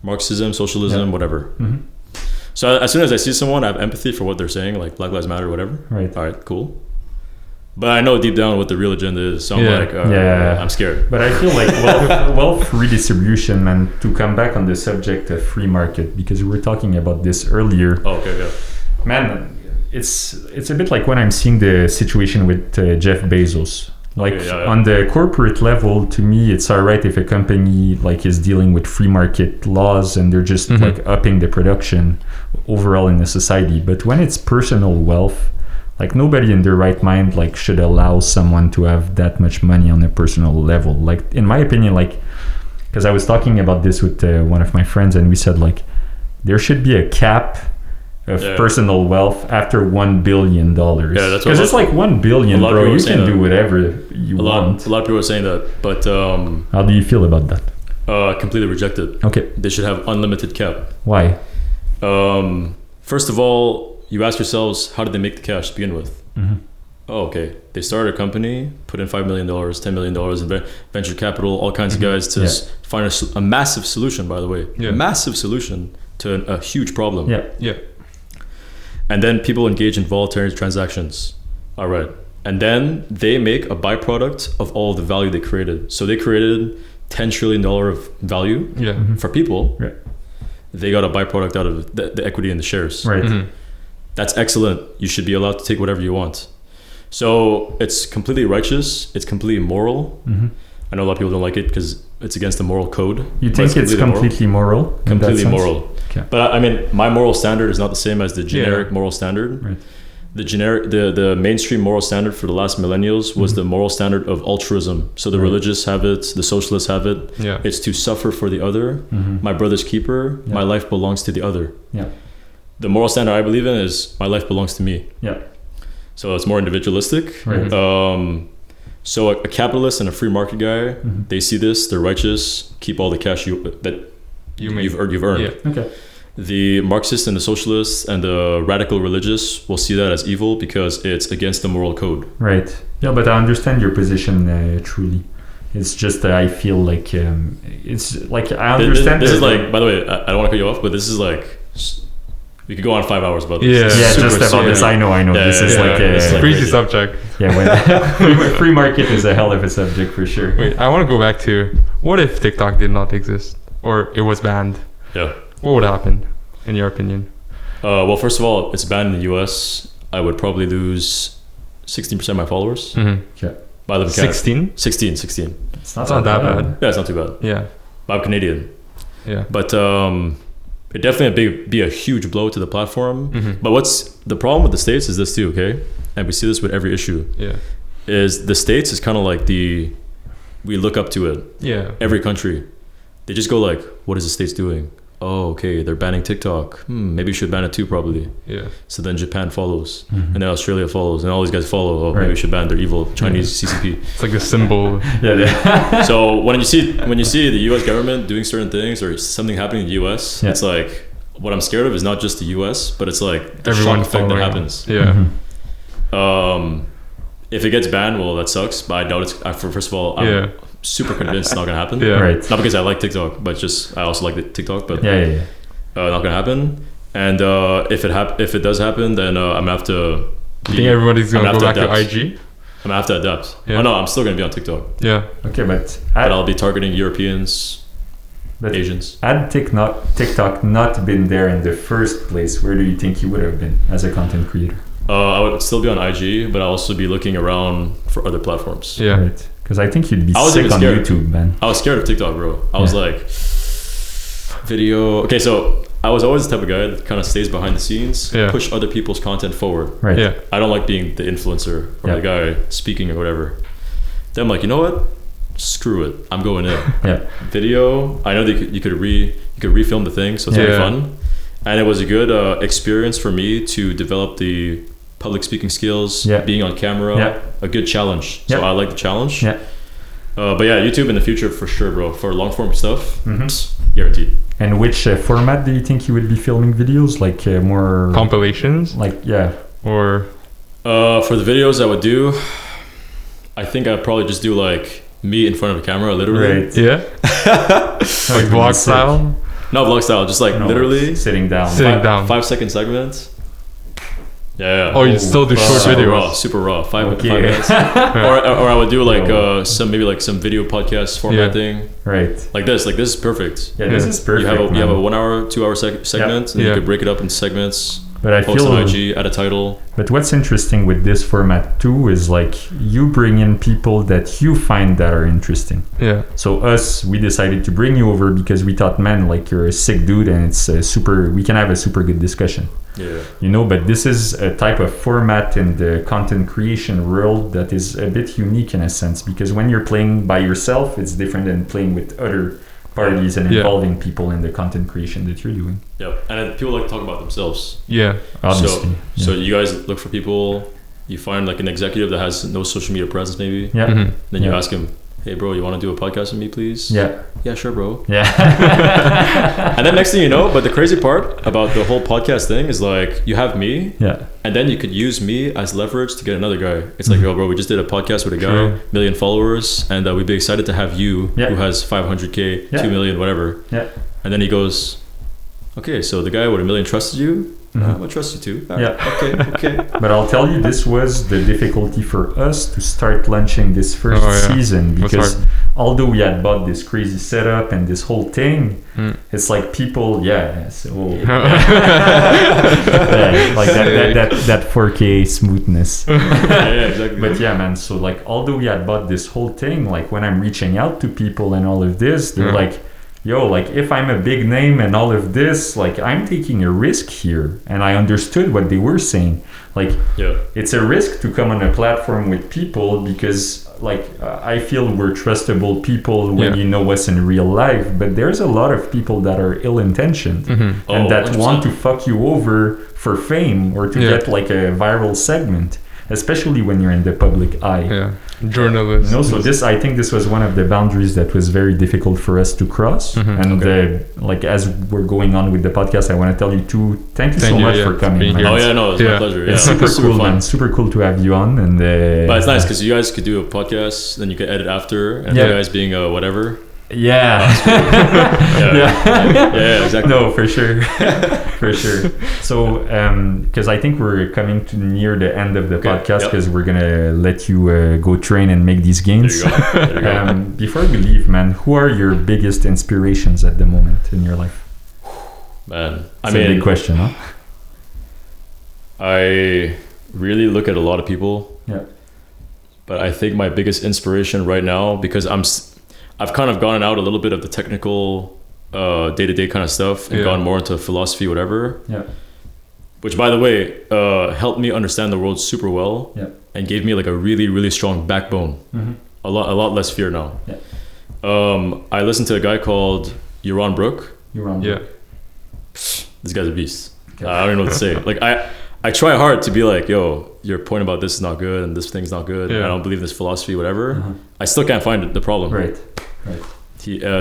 Marxism, socialism, whatever. Mm-hmm. So as soon as I see someone, I have empathy for what they're saying, like Black Lives Matter or whatever. Right. All right, cool. But I know deep down what the real agenda is. So I'm I'm scared. But I feel like wealth redistribution, man, to come back on the subject of free market, because we were talking about this earlier. Oh, okay, yeah. Man, it's a bit like when I'm seeing the situation with Jeff Bezos. Like on the corporate level, to me, it's all right if a company like is dealing with free market laws and they're just like upping the production overall in the society. But when it's personal wealth, like nobody in their right mind like should allow someone to have that much money on a personal level. Like in my opinion, like because I was talking about this with one of my friends, and we said like there should be a cap of personal wealth after $1 billion. Yeah, that's because it's like $1 billion, bro. You can do whatever you want. A lot of people are saying that, but how do you feel about that? Completely reject it. Okay, they should have unlimited cap. Why? First of all, you ask yourselves, how did they make the cash to begin with? Mm-hmm. Oh, okay. They started a company, put in $5 million, $10 million in venture capital, all kinds of guys to find a massive solution, by the way. Yeah. A massive solution to a huge problem. Yeah. And then people engage in voluntary transactions. All right. And then they make a byproduct of all the value they created. So they created $10 trillion of value for people. Right. They got a byproduct out of the equity in the shares. Right. Mm-hmm. That's excellent. You should be allowed to take whatever you want. So it's completely righteous. It's completely moral. Mm-hmm. I know a lot of people don't like it because it's against the moral code. You think it's completely moral? Completely moral. Okay. But I mean, my moral standard is not the same as the generic moral standard. Right. The mainstream moral standard for the last millennials was the moral standard of altruism. So the religious have it, the socialists have it. Yeah. It's to suffer for the other. Mm-hmm. My brother's keeper. Yeah. My life belongs to the other. Yeah. The moral standard I believe in is my life belongs to me. Yeah. So it's more individualistic. Right. So a capitalist and a free market guy, they see this, they're righteous, keep all the cash you've earned. Yeah. Okay. The Marxists and the socialists and the radical religious will see that as evil because it's against the moral code. Right. Yeah, but I understand your position truly. It's just that I feel like it's like I understand. This is like, by the way, I don't want to cut you off, but this is like, we could go on 5 hours about this. Yeah, just about this. I know. This is like a crazy subject. Yeah, free market is a hell of a subject for sure. Wait, I want to go back to what if TikTok did not exist or it was banned? Yeah. What would happen, in your opinion? Well, first of all, it's banned in the US. I would probably lose 16% of my followers. Mm-hmm. Okay. By the 16? 16. It's not that bad. Yeah, it's not too bad. Yeah. But I'm Canadian. Yeah. But it definitely be a huge blow to the platform. Mm-hmm. But what's the problem with the States is this too, okay? And we see this with every issue. Yeah. Is the States is kind of like we look up to it. Yeah. Every country, they just go like, what is the States doing? Oh, okay, they're banning TikTok. Maybe you should ban it too, probably. Yeah. So then Japan follows, and then Australia follows, and all these guys follow. Oh, maybe we should ban their evil Chinese CCP. It's like the symbol. So when you see the U.S. government doing certain things or something happening in the U.S., it's like what I'm scared of is not just the U.S., but it's like the shock effect that happens. Yeah. If it gets banned, well, that sucks. But I doubt it's. First of all, I'm super convinced it's not gonna happen. Yeah. Right. Not because I like TikTok, but just I also like the TikTok. But not gonna happen. And if it does happen, then I'm gonna have to. I think everybody's gonna go back to IG. I'm gonna have to adapt. Yeah. Oh no, I'm still gonna be on TikTok. Yeah. Okay, but I'll be targeting Europeans, Asians. Had TikTok not been there in the first place, where do you think you would have been as a content creator? I would still be on IG, but I'll also be looking around for other platforms. Yeah. Right. Because I think you'd be sick on YouTube, man. I was scared of TikTok, bro. I was like, video. Okay, so I was always the type of guy that kind of stays behind the scenes, push other people's content forward. Right. Yeah. I don't like being the influencer or the guy speaking or whatever. Then I'm like, you know what? Screw it. I'm going in. Video. I know that you could refilm the thing, so it's very fun. And it was a good experience for me to develop the public speaking skills, being on camera, a good challenge. So I like the challenge. But YouTube in the future for sure, bro. For long form stuff, guaranteed. And which format do you think you would be filming videos? Like more compilations? Like or for the videos I would do, I think I'd probably just do like me in front of a camera, literally. Right. Yeah. Like vlog style. No vlog style, just like literally sitting down. 5-second segments. Yeah. Oh, you still do short videos. Super raw. 5 minutes. or I would do like some video podcast formatting. Right. Like this is perfect. Yeah, this is perfect. You have a 1 hour, 2 hour segment, and you could break it up in segments. But I post feel on IG, add a title. But what's interesting with this format too is like you bring in people that you find that are interesting. Yeah. So we decided to bring you over because we thought, man, like you're a sick dude and it's we can have a super good discussion. Yeah. You know, but this is a type of format in the content creation world that is a bit unique in a sense, because when you're playing by yourself, it's different than playing with other parties and involving people in the content creation that you're doing. Yeah, and people like to talk about themselves. Yeah, obviously. So you guys look for people, you find like an executive that has no social media presence maybe. Yeah. Mm-hmm. Then you ask him, hey bro, you want to do a podcast with me please? Yeah, sure bro. Yeah. And then next thing you know, but the crazy part about the whole podcast thing is like you have me, and then you could use me as leverage to get another guy. It's like, yo bro, we just did a podcast with a guy, 1 million followers, and we'd be excited to have you who has 500k, 2 million, whatever. And then he goes, okay, so the guy with 1 million trusted you? I trust you too. Okay. But I'll tell you, this was the difficulty for us to start launching this first season, because although we had bought this crazy setup and this whole thing, it's like people, like that 4K smoothness. Exactly. But man, so like although we had bought this whole thing, like when I'm reaching out to people and all of this, they're like, yo, like if I'm a big name and all of this, like I'm taking a risk here. And I understood what they were saying. Like it's a risk to come on a platform with people because like I feel we're trustable people when you know us in real life, but there's a lot of people that are ill-intentioned and that 100%. Want to fuck you over for fame or to get like a viral segment, especially when you're in the public eye. Journalists. So I think this was one of the boundaries that was very difficult for us to cross. And like as we're going on with the podcast, I want to tell you too, thank you so much for coming. Oh yeah, no, it's my pleasure. It's super cool, man. Super cool to have you on. And but it's nice because you guys could do a podcast, then you could edit after, and you guys being whatever. Yeah, exactly. No, for sure. So, because I think we're coming to near the end of the podcast, because we're gonna let you go train and make these gains. There you go. Before we leave, man, who are your biggest inspirations at the moment in your life? Man, it's a big question, huh? I really look at a lot of people. Yeah. But I think my biggest inspiration right now, because I've kind of gone out a little bit of the technical day-to-day kind of stuff and gone more into philosophy, whatever. Yeah. Which, by the way, helped me understand the world super well and gave me like a really, really strong backbone. a lot less fear now. Yeah. I listened to a guy called Yaron Brook. Yeah. This guy's a beast. I don't even know what to say. Like I try hard to be like, yo, your point about this is not good and this thing's not good. I don't believe in this philosophy, whatever. I still can't find the problem. Right.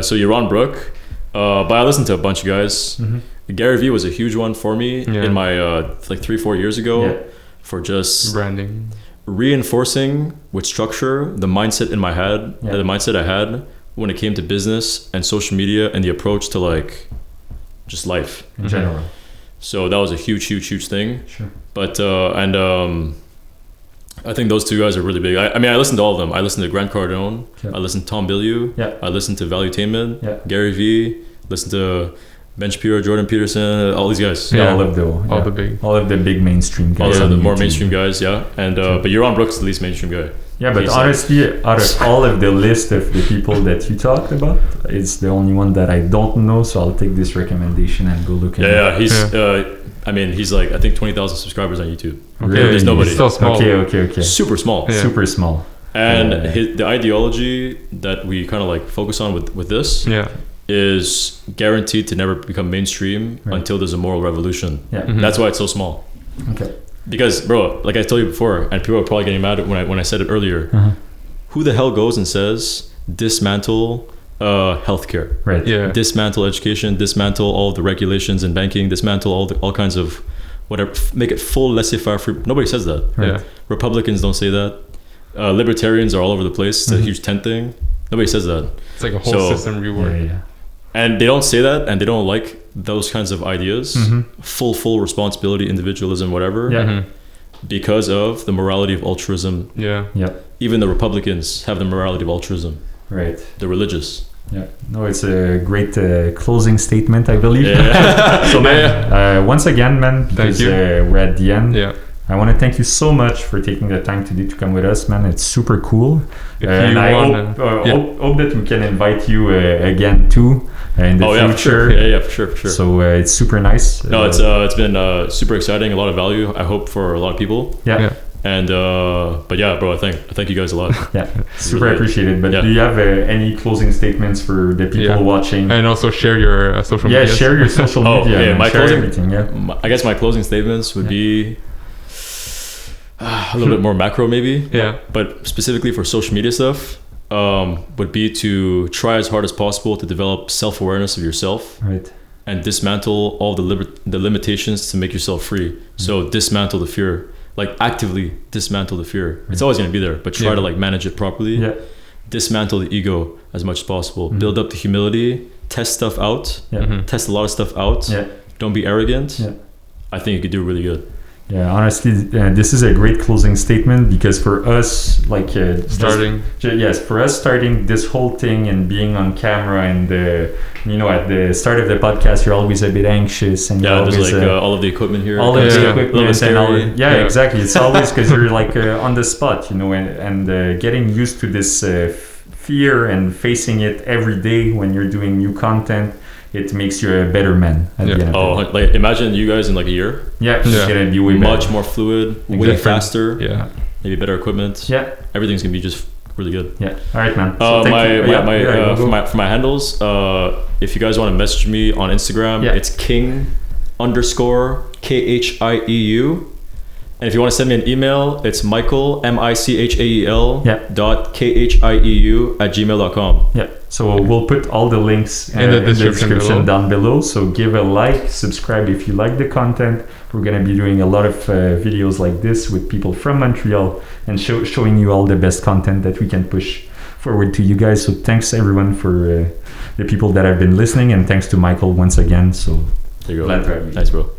So Yaron Brook, but I listened to a bunch of guys. Gary Vee was a huge one for me in my like 3-4 years ago for just branding, reinforcing with structure the mindset in my head, the mindset I had when it came to business and social media and the approach to like just life in general. So that was a huge thing. Sure. But I think those two guys are really big. I mean, I listened to all of them. I listened to Grant Cardone. I listened to Tom Bilyeu. I listened to Valuetainment. Gary Vee. Listened to Ben Shapiro, Jordan Peterson, all these guys. All of the big mainstream guys. All the more mainstream guys, And but Yaron Brook's the least mainstream guy. Yeah, but honestly, out of all of the list of the people that you talked about, it's the only one that I don't know. So I'll take this recommendation and go look at it. He's. I mean, he's like I think 20,000 subscribers on YouTube. Really? There's nobody. He's so small. Okay. Super small. Super small. And the ideology that we kind of like focus on with this is guaranteed to never become mainstream until there's a moral revolution. That's why it's so small. Okay. Because, bro, like I told you before, and people are probably getting mad when I said it earlier. Who the hell goes and says dismantle healthcare? Right. Yeah. Dismantle education. Dismantle all of the regulations in banking. Dismantle all kinds of whatever. Make it full laissez-faire free. Nobody says that. Right. Republicans don't say that. Libertarians are all over the place. It's a huge tent thing. Nobody says that. It's like a whole system reward. And they don't say that, and they don't like those kinds of ideas. Full responsibility, individualism, whatever. Because of the morality of altruism. Even the Republicans have the morality of altruism. Right. They're religious. Yeah. No, it's a great closing statement, I believe. So, once again, man, because we're at the end. I want to thank you so much for taking the time today to come with us, man. It's super cool. And I hope that we can invite you again too in the future. For sure. So it's super nice. No, it's been super exciting, a lot of value, I hope, for a lot of people. And but bro, I thank you guys a lot. Super appreciated. But do you have any closing statements for the people watching? And also share your social media. Share your social media. I guess my closing statements would be a little bit more macro maybe. But specifically for social media stuff, would be to try as hard as possible to develop self-awareness of yourself. Right. And dismantle all the limitations to make yourself free. So dismantle the fear. Like actively dismantle the fear. It's always going to be there, but try to like manage it properly. Dismantle the ego as much as possible. Build up the humility. Test stuff out. Test a lot of stuff out. Don't be arrogant. I think you could do really good. Yeah, honestly, this is a great closing statement, because for us, like starting this whole thing and being on camera, and at the start of the podcast, you're always a bit anxious, and there's always, like all of the equipment here, all of the equipment, and exactly. It's always because you're like on the spot, and getting used to this fear and facing it every day when you're doing new content. It makes you a better man at the end of the day. Like imagine you guys in like a year. It's gonna be way much more fluid, way faster. Maybe better equipment. Everything's gonna be just really good. All right, man. So for my handles, if you guys want to message me on Instagram, it's king_KHIEU. And if you want to send me an email, it's Michael MICHAEL .KHIEU@gmail.com. So we'll put all the links in the description down below. So give a like, subscribe if you like the content. We're going to be doing a lot of videos like this with people from Montreal and showing you all the best content that we can push forward to you guys. So thanks everyone for the people that have been listening, and thanks to Michael once again. So there you go. Thanks, bro.